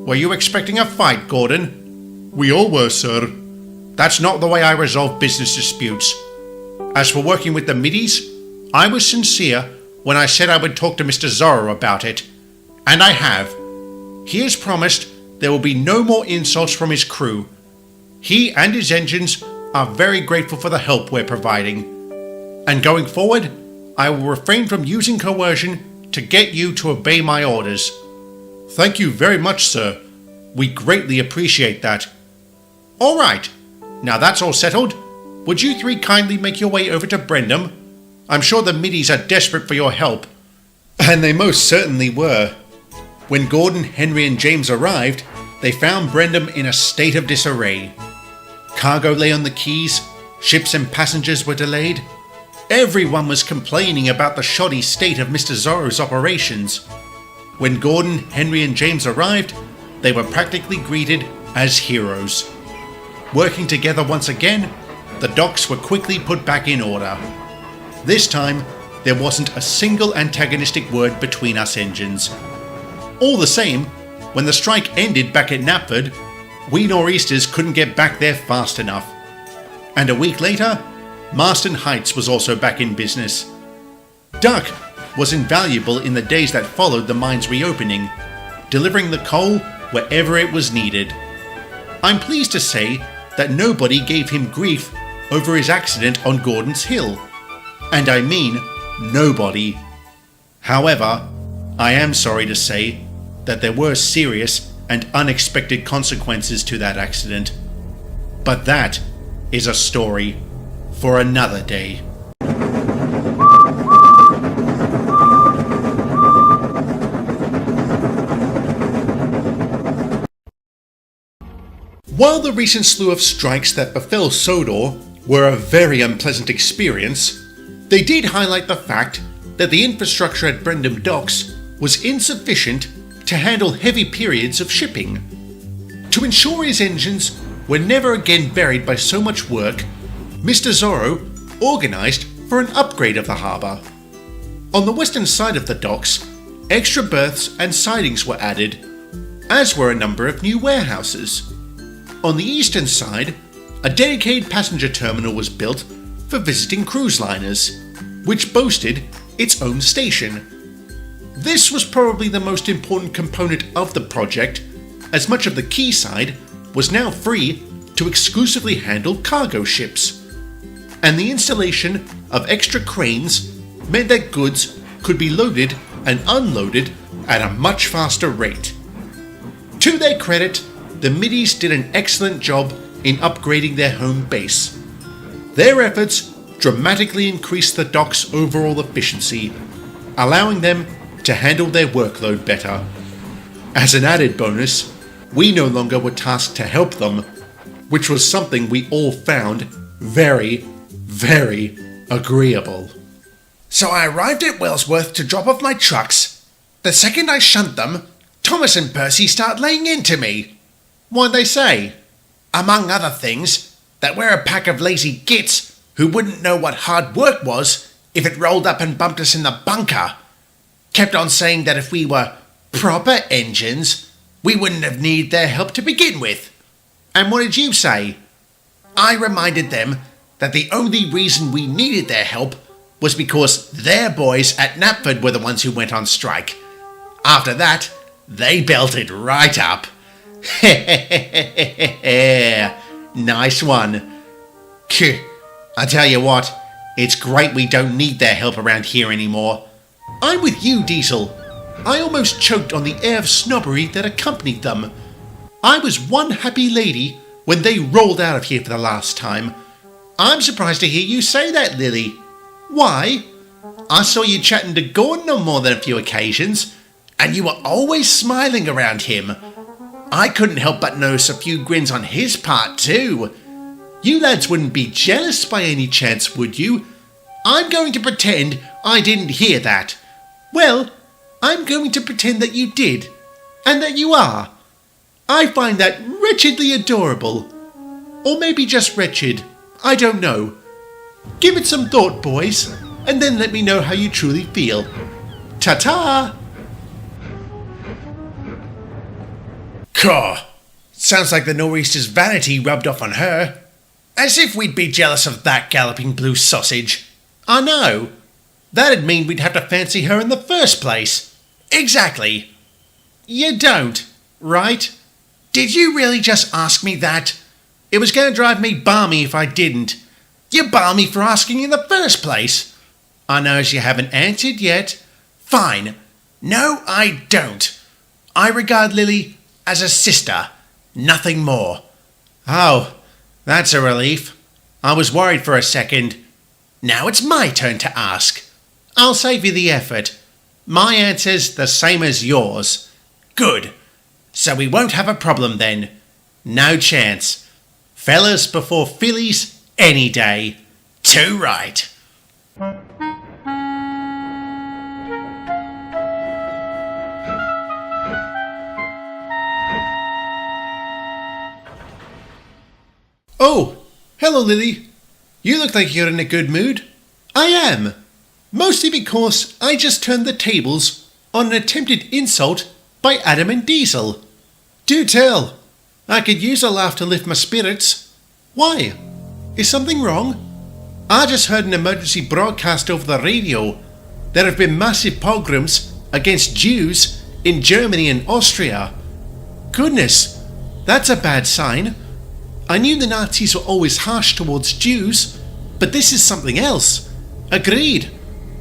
Were you expecting a fight, Gordon? We all were, sir. That's not the way I resolve business disputes. As for working with the middies, I was sincere when I said I would talk to Mr. Zorro about it. And I have. He has promised there will be no more insults from his crew. He and his engines are very grateful for the help we're providing. And going forward, I will refrain from using coercion to get you to obey my orders. Thank you very much, sir. We greatly appreciate that. All right. Now that's all settled. Would you three kindly make your way over to Brendam? I'm sure the middies are desperate for your help. And they most certainly were. When Gordon, Henry, and James arrived, they found Brendam in a state of disarray. Cargo lay on the quays, ships and passengers were delayed. Everyone was complaining about the shoddy state of Mr. Zorro's operations. When Gordon, Henry, and James arrived, they were practically greeted as heroes. Working together once again, the docks were quickly put back in order. This time, there wasn't a single antagonistic word between us engines. All the same, when the strike ended back at Knapford, we nor'easters couldn't get back there fast enough. And a week later, Marston Heights was also back in business. Duck was invaluable in the days that followed the mine's reopening, delivering the coal wherever it was needed. I'm pleased to say that nobody gave him grief over his accident on Gordon's Hill. And I mean nobody. However, I am sorry to say that there were serious and unexpected consequences to that accident. But that is a story for another day. While the recent slew of strikes that befell Sodor were a very unpleasant experience, they did highlight the fact that the infrastructure at Brendam Docks was insufficient to handle heavy periods of shipping. To ensure his engines were never again buried by so much work, Mr. Zorro organised for an upgrade of the harbour. On the western side of the docks, extra berths and sidings were added, as were a number of new warehouses. On the eastern side, a dedicated passenger terminal was built for visiting cruise liners, which boasted its own station. This was probably the most important component of the project, as much of the quayside was now free to exclusively handle cargo ships. And the installation of extra cranes meant that goods could be loaded and unloaded at a much faster rate. To their credit, the middies did an excellent job in upgrading their home base. Their efforts dramatically increased the dock's overall efficiency, allowing them to handle their workload better. As an added bonus, we no longer were tasked to help them, which was something we all found very, very agreeable. So I arrived at Wellsworth to drop off my trucks. The second I shunt them, Thomas and Percy start laying into me. What'd they say? Among other things, that we're a pack of lazy gits who wouldn't know what hard work was if it rolled up and bumped us in the bunker. Kept on saying that if we were proper engines, we wouldn't have needed their help to begin with. And what did you say? I reminded them that the only reason we needed their help was because their boys at Knapford were the ones who went on strike. After that, they belted right up. Nice one. I tell you what, it's great we don't need their help around here anymore. I'm with you, Diesel. I almost choked on the air of snobbery that accompanied them. I was one happy lady when they rolled out of here for the last time. I'm surprised to hear you say that, Lily. Why? I saw you chatting to Gordon on more than a few occasions, and you were always smiling around him. I couldn't help but notice a few grins on his part too. You lads wouldn't be jealous by any chance, would you? I'm going to pretend I didn't hear that. Well, I'm going to pretend that you did, and that you are. I find that wretchedly adorable. Or maybe just wretched, I don't know. Give it some thought, boys, and then let me know how you truly feel. Ta-ta! Caw! Sounds like the nor'easter's vanity rubbed off on her. As if we'd be jealous of that galloping blue sausage. I know. That'd mean we'd have to fancy her in the first place. Exactly. You don't, right? Did you really just ask me that? It was going to drive me balmy if I didn't. You bar me for asking in the first place. I knows you haven't answered yet. Fine. No, I don't. I regard Lily as a sister, nothing more. Oh, that's a relief. I was worried for a second. Now it's my turn to ask. I'll save you the effort. My answer's the same as yours. Good. So we won't have a problem then. No chance. Fellas before fillies any day. Too right. Oh, hello Lily. You look like you're in a good mood. I am. Mostly because I just turned the tables on an attempted insult by Adam and Diesel. Do tell. I could use a laugh to lift my spirits. Why? Is something wrong? I just heard an emergency broadcast over the radio. There have been massive pogroms against Jews in Germany and Austria. Goodness, that's a bad sign. I knew the Nazis were always harsh towards Jews, but this is something else. Agreed.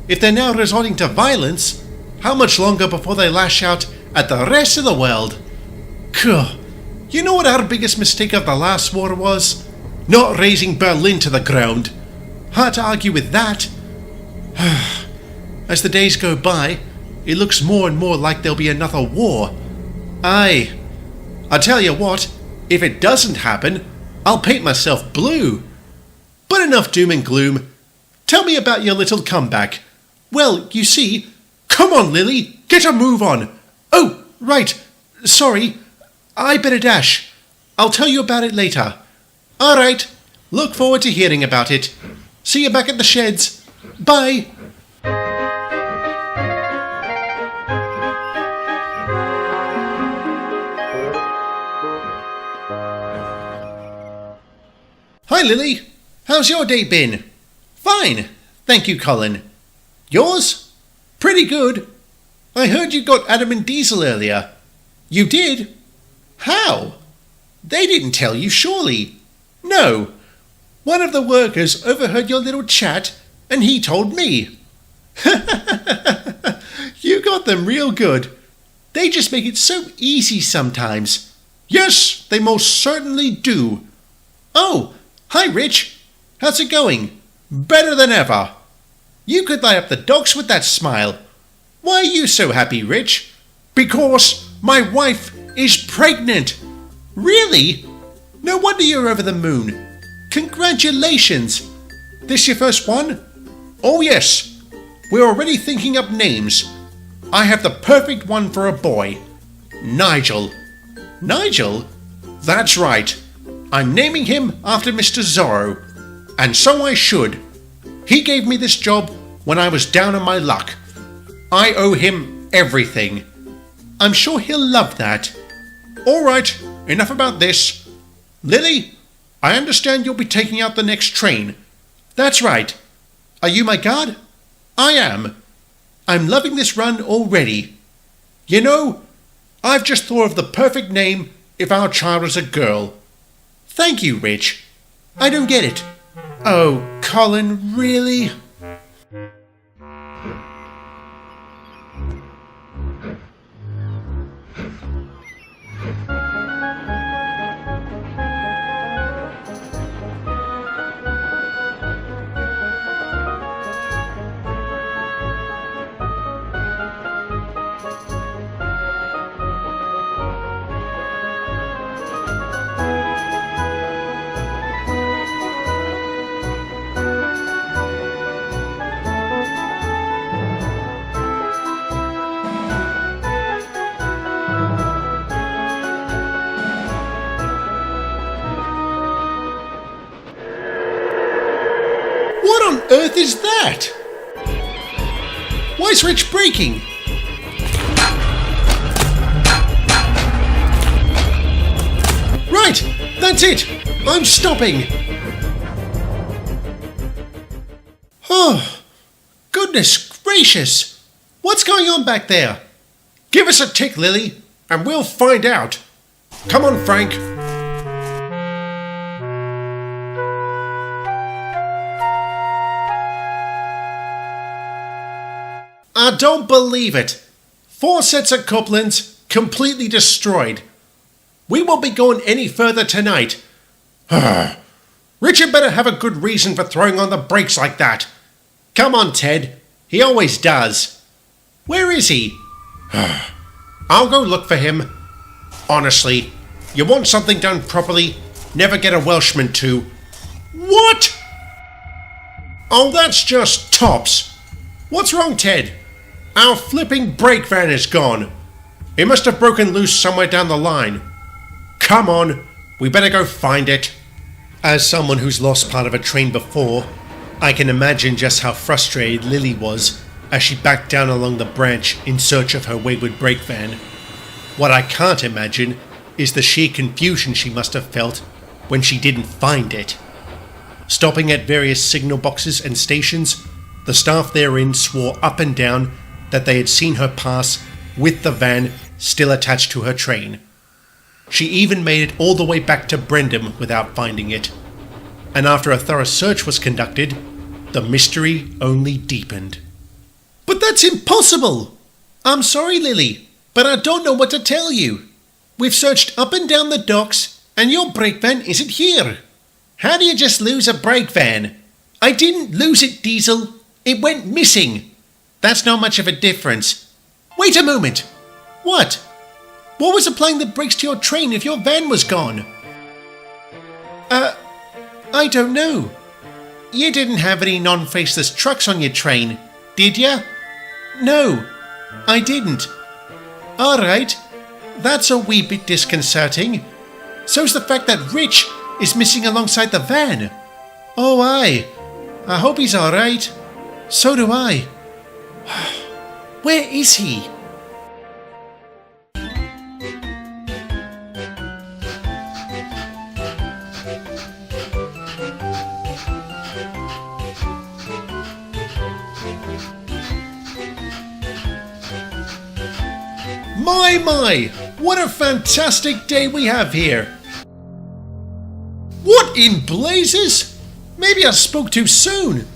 If they're now resorting to violence, how much longer before they lash out at the rest of the world? Kuh. You know what our biggest mistake of the last war was? Not razing Berlin to the ground. Hard to argue with that. As the days go by, it looks more and more like there'll be another war. Aye. I tell you what, if it doesn't happen, I'll paint myself blue. But enough doom and gloom. Tell me about your little comeback. Well, you see... Come on, Lily, get a move on. Oh, right. Sorry. I better dash. I'll tell you about it later. All right. Look forward to hearing about it. See you back at the sheds. Bye. Hi, Lily. How's your day been? Fine. Thank you, Colin. Yours? Pretty good. I heard you got Adam and Diesel earlier. You did? How? They didn't tell you, surely. No. One of the workers overheard your little chat, and he told me. You got them real good. They just make it so easy sometimes. Yes, they most certainly do. Oh, hi, Rich. How's it going? Better than ever. You could light up the docks with that smile. Why are you so happy, Rich? Because my wife is pregnant. Really? No wonder you're over the moon. Congratulations. This your first one? Oh yes. We're already thinking up names. I have the perfect one for a boy. Nigel. Nigel? That's right. I'm naming him after Mr. Zorro. And so I should. He gave me this job when I was down on my luck. I owe him everything. I'm sure he'll love that. All right, enough about this. Lily, I understand you'll be taking out the next train. That's right. Are you my guard? I am. I'm loving this run already. You know, I've just thought of the perfect name if our child was a girl. Thank you, Rich. I don't get it. Oh, Colin, really? earth is that? Why is Rich braking? Right, that's it. I'm stopping. Oh, goodness gracious. What's going on back there? Give us a tick, Lily, and we'll find out. Come on, Frank. I don't believe it. 4 sets of couplings completely destroyed. We won't be going any further tonight. Richard better have a good reason for throwing on the brakes like that. Come on, Ted. He always does. Where is he? I'll go look for him. Honestly, you want something done properly, never get a Welshman to. What? Oh, that's just tops. What's wrong, Ted? Our flipping brake van is gone. It must have broken loose somewhere down the line. Come on, we better go find it. As someone who's lost part of a train before, I can imagine just how frustrated Lily was as she backed down along the branch in search of her wayward brake van. What I can't imagine is the sheer confusion she must have felt when she didn't find it. Stopping at various signal boxes and stations, the staff therein swore up and down that they had seen her pass with the van still attached to her train. She even made it all the way back to Brendam without finding it. And after a thorough search was conducted, the mystery only deepened. But that's impossible! I'm sorry, Lily, but I don't know what to tell you. We've searched up and down the docks, and your brake van isn't here. How do you just lose a brake van? I didn't lose it, Diesel. It went missing. That's not much of a difference. Wait a moment. What? What was applying the brakes to your train if your van was gone? I don't know. You didn't have any non-faceless trucks on your train, did ya? No, I didn't. Alright, that's a wee bit disconcerting. So's the fact that Rich is missing alongside the van. Oh, aye. I hope he's alright. So do I. Where is he? My, what a fantastic day we have here. What in blazes? Maybe I spoke too soon.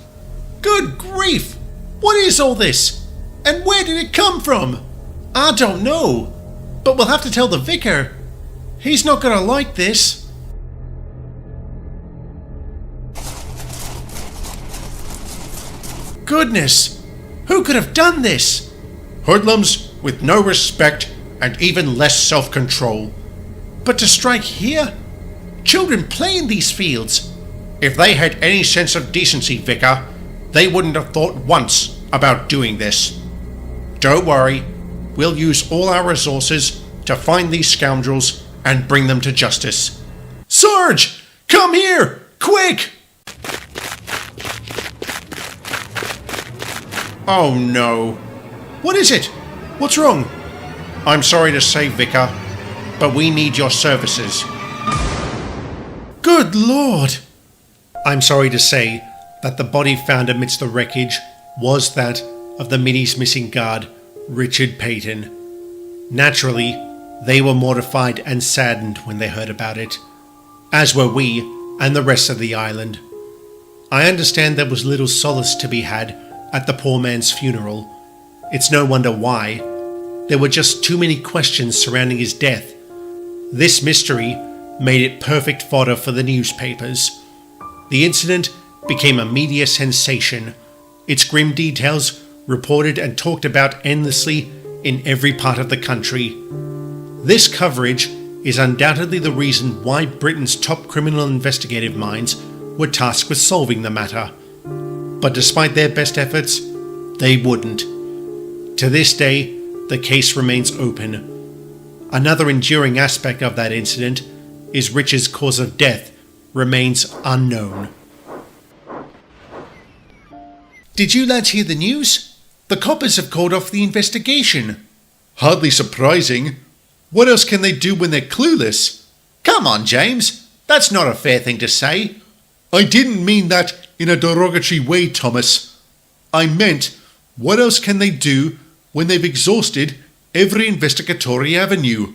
Good grief, what is all this? And where did it come from? I don't know, but we'll have to tell the vicar. He's not gonna like this. Goodness, who could have done this? Hoodlums with no respect and even less self-control. But to strike here? Children play in these fields. If they had any sense of decency, Vicar, they wouldn't have thought once about doing this. Don't worry, we'll use all our resources to find these scoundrels and bring them to justice. Sarge! Come here! Quick! Oh no. What is it? What's wrong? I'm sorry to say, Vicar, but we need your services. Good Lord! I'm sorry to say that the body found amidst the wreckage was that of the Middy's missing guard, Richard Peyton. Naturally, they were mortified and saddened when they heard about it, as were we and the rest of the island. I understand there was little solace to be had at the poor man's funeral. It's no wonder why. There were just too many questions surrounding his death. This mystery made it perfect fodder for the newspapers. The incident became a media sensation, its grim details reported and talked about endlessly in every part of the country. This coverage is undoubtedly the reason why Britain's top criminal investigative minds were tasked with solving the matter. But despite their best efforts, they wouldn't. To this day, the case remains open. Another enduring aspect of that incident is Richard's cause of death remains unknown. Did you lads hear the news? The coppers have called off the investigation. Hardly surprising. What else can they do when they're clueless? Come on, James. That's not a fair thing to say. I didn't mean that in a derogatory way, Thomas. I meant, what else can they do when they've exhausted every investigatory avenue?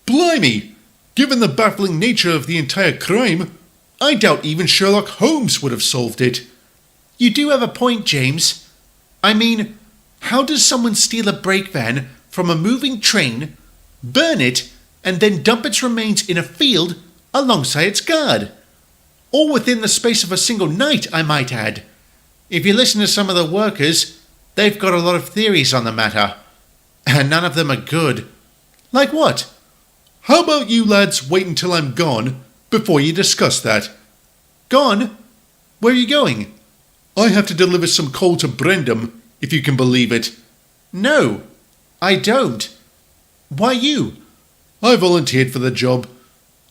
Blimey! Given the baffling nature of the entire crime, I doubt even Sherlock Holmes would have solved it. You do have a point, James. I mean, how does someone steal a brake van from a moving train, burn it, and then dump its remains in a field alongside its guard? All within the space of a single night, I might add. If you listen to some of the workers, they've got a lot of theories on the matter, and none of them are good. Like what? How about you lads wait until I'm gone before you discuss that? Gone? Where are you going? I have to deliver some coal to Brendam, if you can believe it. No, I don't. Why you? I volunteered for the job.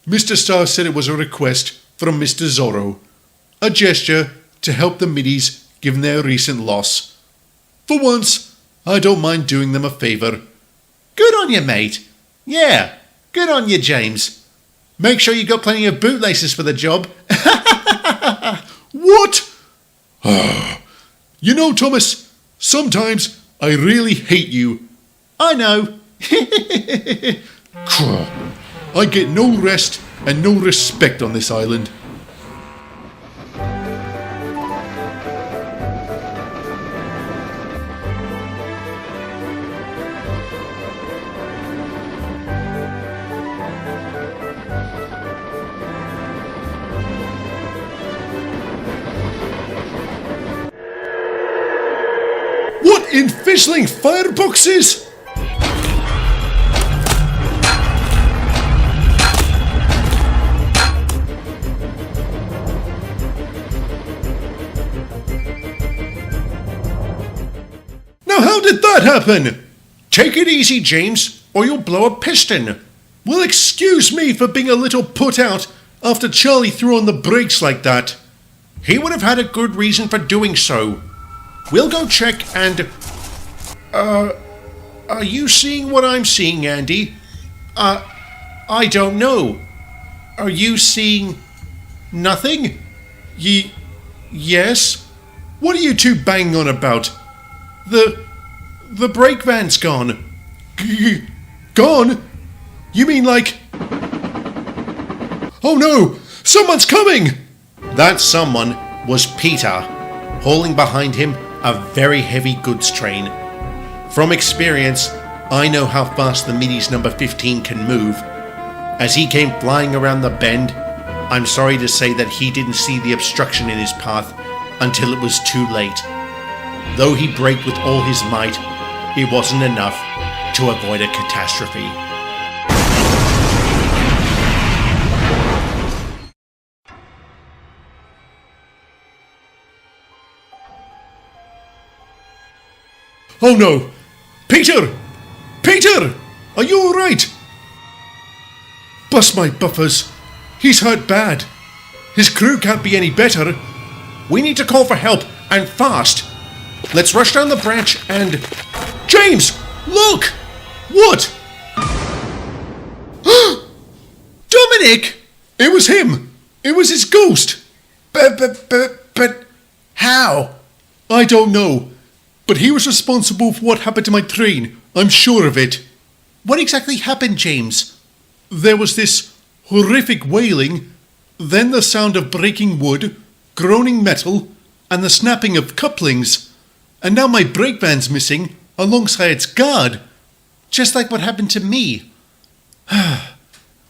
Mr. Starr said it was a request from Mr. Zorro, a gesture to help the middies given their recent loss. For once, I don't mind doing them a favour. Good on you, mate. Yeah, good on you, James. Make sure you got plenty of bootlaces for the job. What? You know, Thomas, sometimes I really hate you. I know. I get no rest and no respect on this island. What in fizzling fireboxes? Now how did that happen? Take it easy, James, or you'll blow a piston. Well, excuse me for being a little put out after Charlie threw on the brakes like that. He would have had a good reason for doing so. We'll go check and... Are you seeing what I'm seeing, Andy? I don't know. Are you seeing nothing? Yes? What are you two banging on about? The brake van's gone. Gone? You mean like... Oh no! Someone's coming! That someone was Peter, hauling behind him a very heavy goods train. From experience, I know how fast the Middies number 15 can move. As he came flying around the bend, I'm sorry to say that he didn't see the obstruction in his path until it was too late. Though he braked with all his might, it wasn't enough to avoid a catastrophe. Oh no! Peter! Peter! Are you alright? Bust my buffers. He's hurt bad. His crew can't be any better. We need to call for help, and fast. Let's rush down the branch and... James! Look! What? Dominic! It was him! It was his ghost! But how? I don't know. But he was responsible for what happened to my train. I'm sure of it. What exactly happened, James? There was this horrific wailing, then the sound of breaking wood, groaning metal, and the snapping of couplings. And now my brake van's missing, alongside its guard. Just like what happened to me.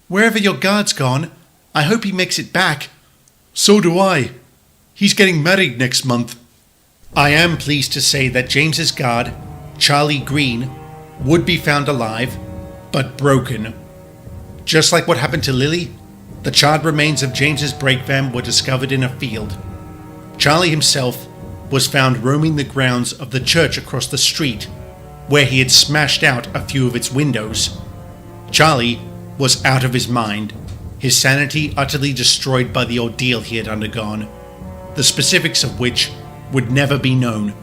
Wherever your guard's gone, I hope he makes it back. So do I. He's getting married next month. I am pleased to say that James's guard, Charlie Green, would be found alive, but broken. Just like what happened to Lily, the charred remains of James's brake van were discovered in a field. Charlie himself was found roaming the grounds of the church across the street, where he had smashed out a few of its windows. Charlie was out of his mind, his sanity utterly destroyed by the ordeal he had undergone, the specifics of which would never be known,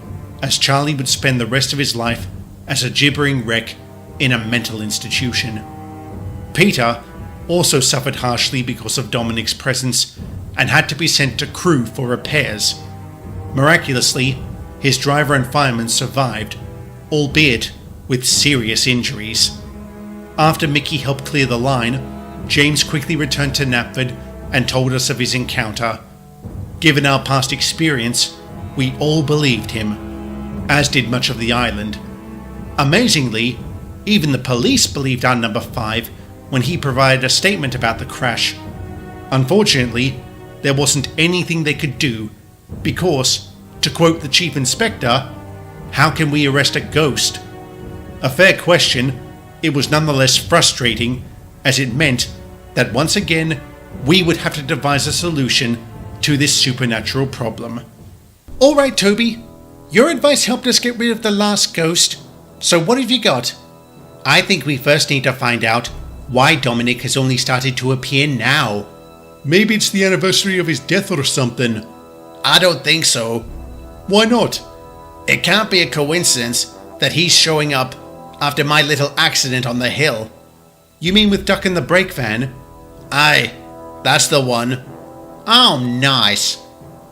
as Charlie would spend the rest of his life as a gibbering wreck in a mental institution. Peter also suffered harshly because of Dominic's presence and had to be sent to Crewe for repairs. Miraculously, his driver and fireman survived, albeit with serious injuries. After Mickey helped clear the line, James quickly returned to Knapford and told us of his encounter. Given our past experience, we all believed him, as did much of the island. Amazingly, even the police believed our number 5 when he provided a statement about the crash. Unfortunately, there wasn't anything they could do because, to quote the chief inspector, how can we arrest a ghost? A fair question, it was nonetheless frustrating, as it meant that once again we would have to devise a solution to this supernatural problem. Alright, Toby, your advice helped us get rid of the last ghost, so what have you got? I think we first need to find out why Dominic has only started to appear now. Maybe it's the anniversary of his death or something. I don't think so. Why not? It can't be a coincidence that he's showing up after my little accident on the hill. You mean with Duck and the brake van? Aye, that's the one. Oh, nice.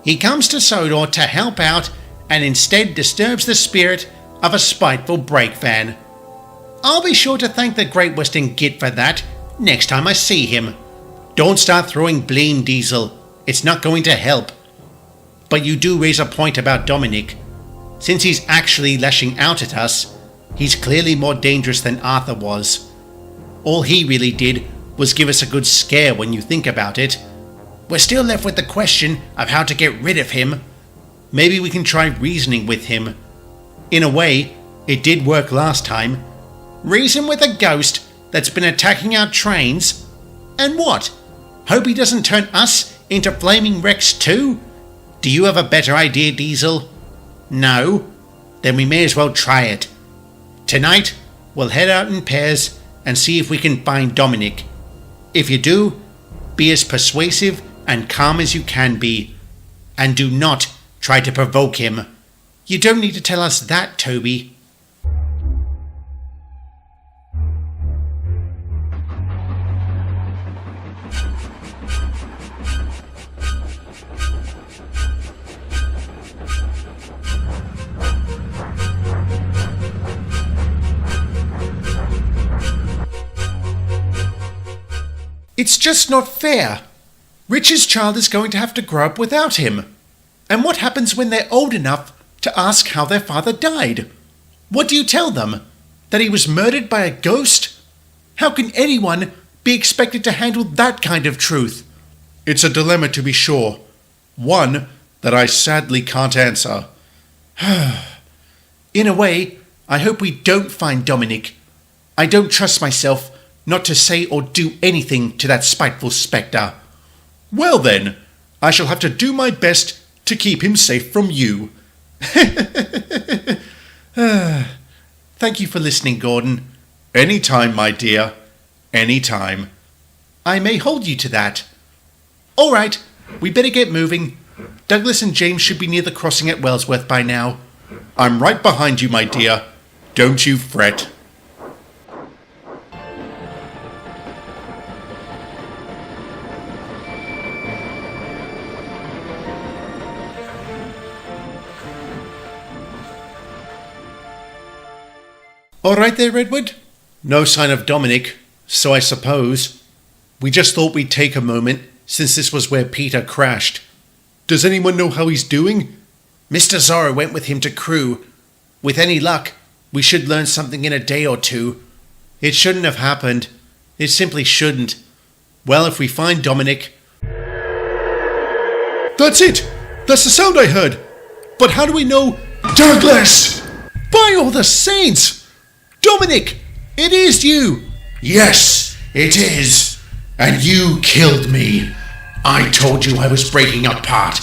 He comes to Sodor to help out and instead disturbs the spirit of a spiteful brake van. I'll be sure to thank the Great Western Git for that next time I see him. Don't start throwing blame, Diesel. It's not going to help. But you do raise a point about Dominic. Since he's actually lashing out at us, he's clearly more dangerous than Arthur was. All he really did was give us a good scare when you think about it. We're still left with the question of how to get rid of him. Maybe we can try reasoning with him. In a way, it did work last time. Reason with a ghost that's been attacking our trains? And what? Hope he doesn't turn us into flaming wrecks too? Do you have a better idea, Diesel? No? Then we may as well try it. Tonight, we'll head out in pairs and see if we can find Dominic. If you do, be as persuasive and calm as you can be. And do not try to provoke him. You don't need to tell us that, Toby. It's just not fair. Rich's child is going to have to grow up without him. And what happens when they're old enough to ask how their father died? What do you tell them? That he was murdered by a ghost? How can anyone be expected to handle that kind of truth? It's a dilemma, to be sure. One that I sadly can't answer. In a way, I hope we don't find Dominic. I don't trust myself not to say or do anything to that spiteful spectre. Well then, I shall have to do my best to keep him safe from you. Thank you for listening, Gordon. Anytime, my dear. Anytime. I may hold you to that. All right, we better get moving. Douglas and James should be near the crossing at Wellsworth by now. I'm right behind you, my dear. Don't you fret. All right there, Redwood? No sign of Dominic, so I suppose. We just thought we'd take a moment, since this was where Peter crashed. Does anyone know how he's doing? Mr. Zorro went with him to Crewe. With any luck, we should learn something in a day or two. It shouldn't have happened. It simply shouldn't. Well, if we find Dominic... That's it! That's the sound I heard! But how do we know... Douglas! By all the saints! Dominic! It is you! Yes, it is. And you killed me. I told you I was breaking apart.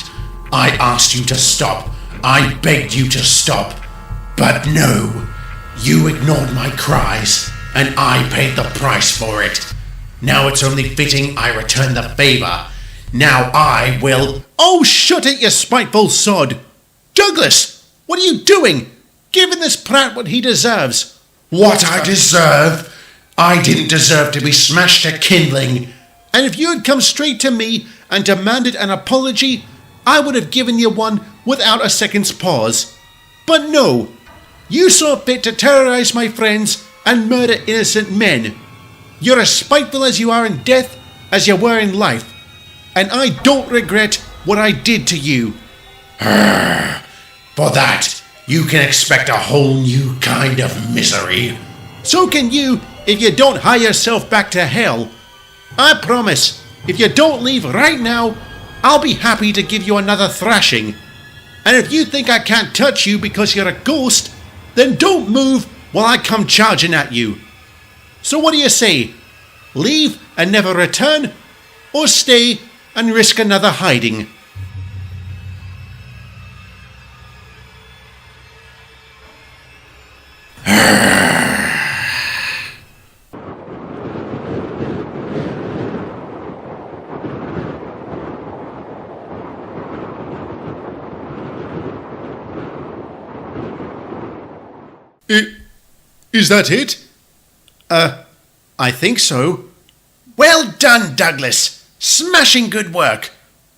I asked you to stop. I begged you to stop. But no, you ignored my cries, and I paid the price for it. Now it's only fitting I return the favor. Now I will... Oh, shut it, you spiteful sod! Douglas, what are you doing? Giving this prat what he deserves. What I deserve? I didn't deserve to be smashed to kindling. And if you had come straight to me and demanded an apology, I would have given you one without a second's pause. But no, you saw fit to terrorize my friends and murder innocent men. You're as spiteful as you are in death as you were in life, and I don't regret what I did to you. For that, you can expect a whole new kind of misery. So can you if you don't hie yourself back to hell. I promise, if you don't leave right now, I'll be happy to give you another thrashing. And if you think I can't touch you because you're a ghost, then don't move while I come charging at you. So what do you say? Leave and never return, or stay and risk another hiding? Is that it? I think so. Well done, Douglas. Smashing good work.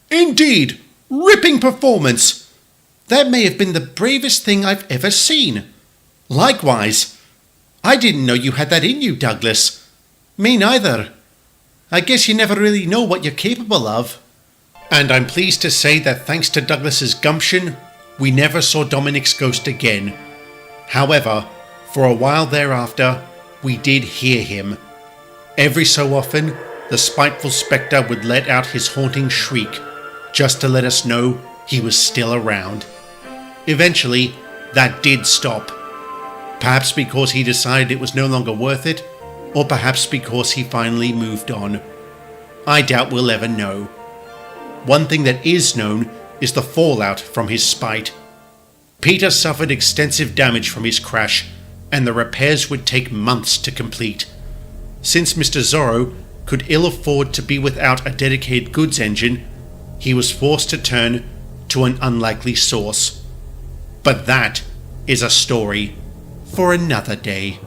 Indeed, ripping performance. That may have been the bravest thing I've ever seen. Likewise, I didn't know you had that in you, Douglas. Me neither. I guess you never really know what you're capable of. And I'm pleased to say that thanks to Douglas's gumption, we never saw Dominic's ghost again. However, for a while thereafter, we did hear him. Every so often, the spiteful spectre would let out his haunting shriek, just to let us know he was still around. Eventually, that did stop. Perhaps because he decided it was no longer worth it, or perhaps because he finally moved on. I doubt we'll ever know. One thing that is known is the fallout from his spite. Peter suffered extensive damage from his crash, and the repairs would take months to complete. Since Mr. Zorro could ill afford to be without a dedicated goods engine, he was forced to turn to an unlikely source. But that is a story for another day.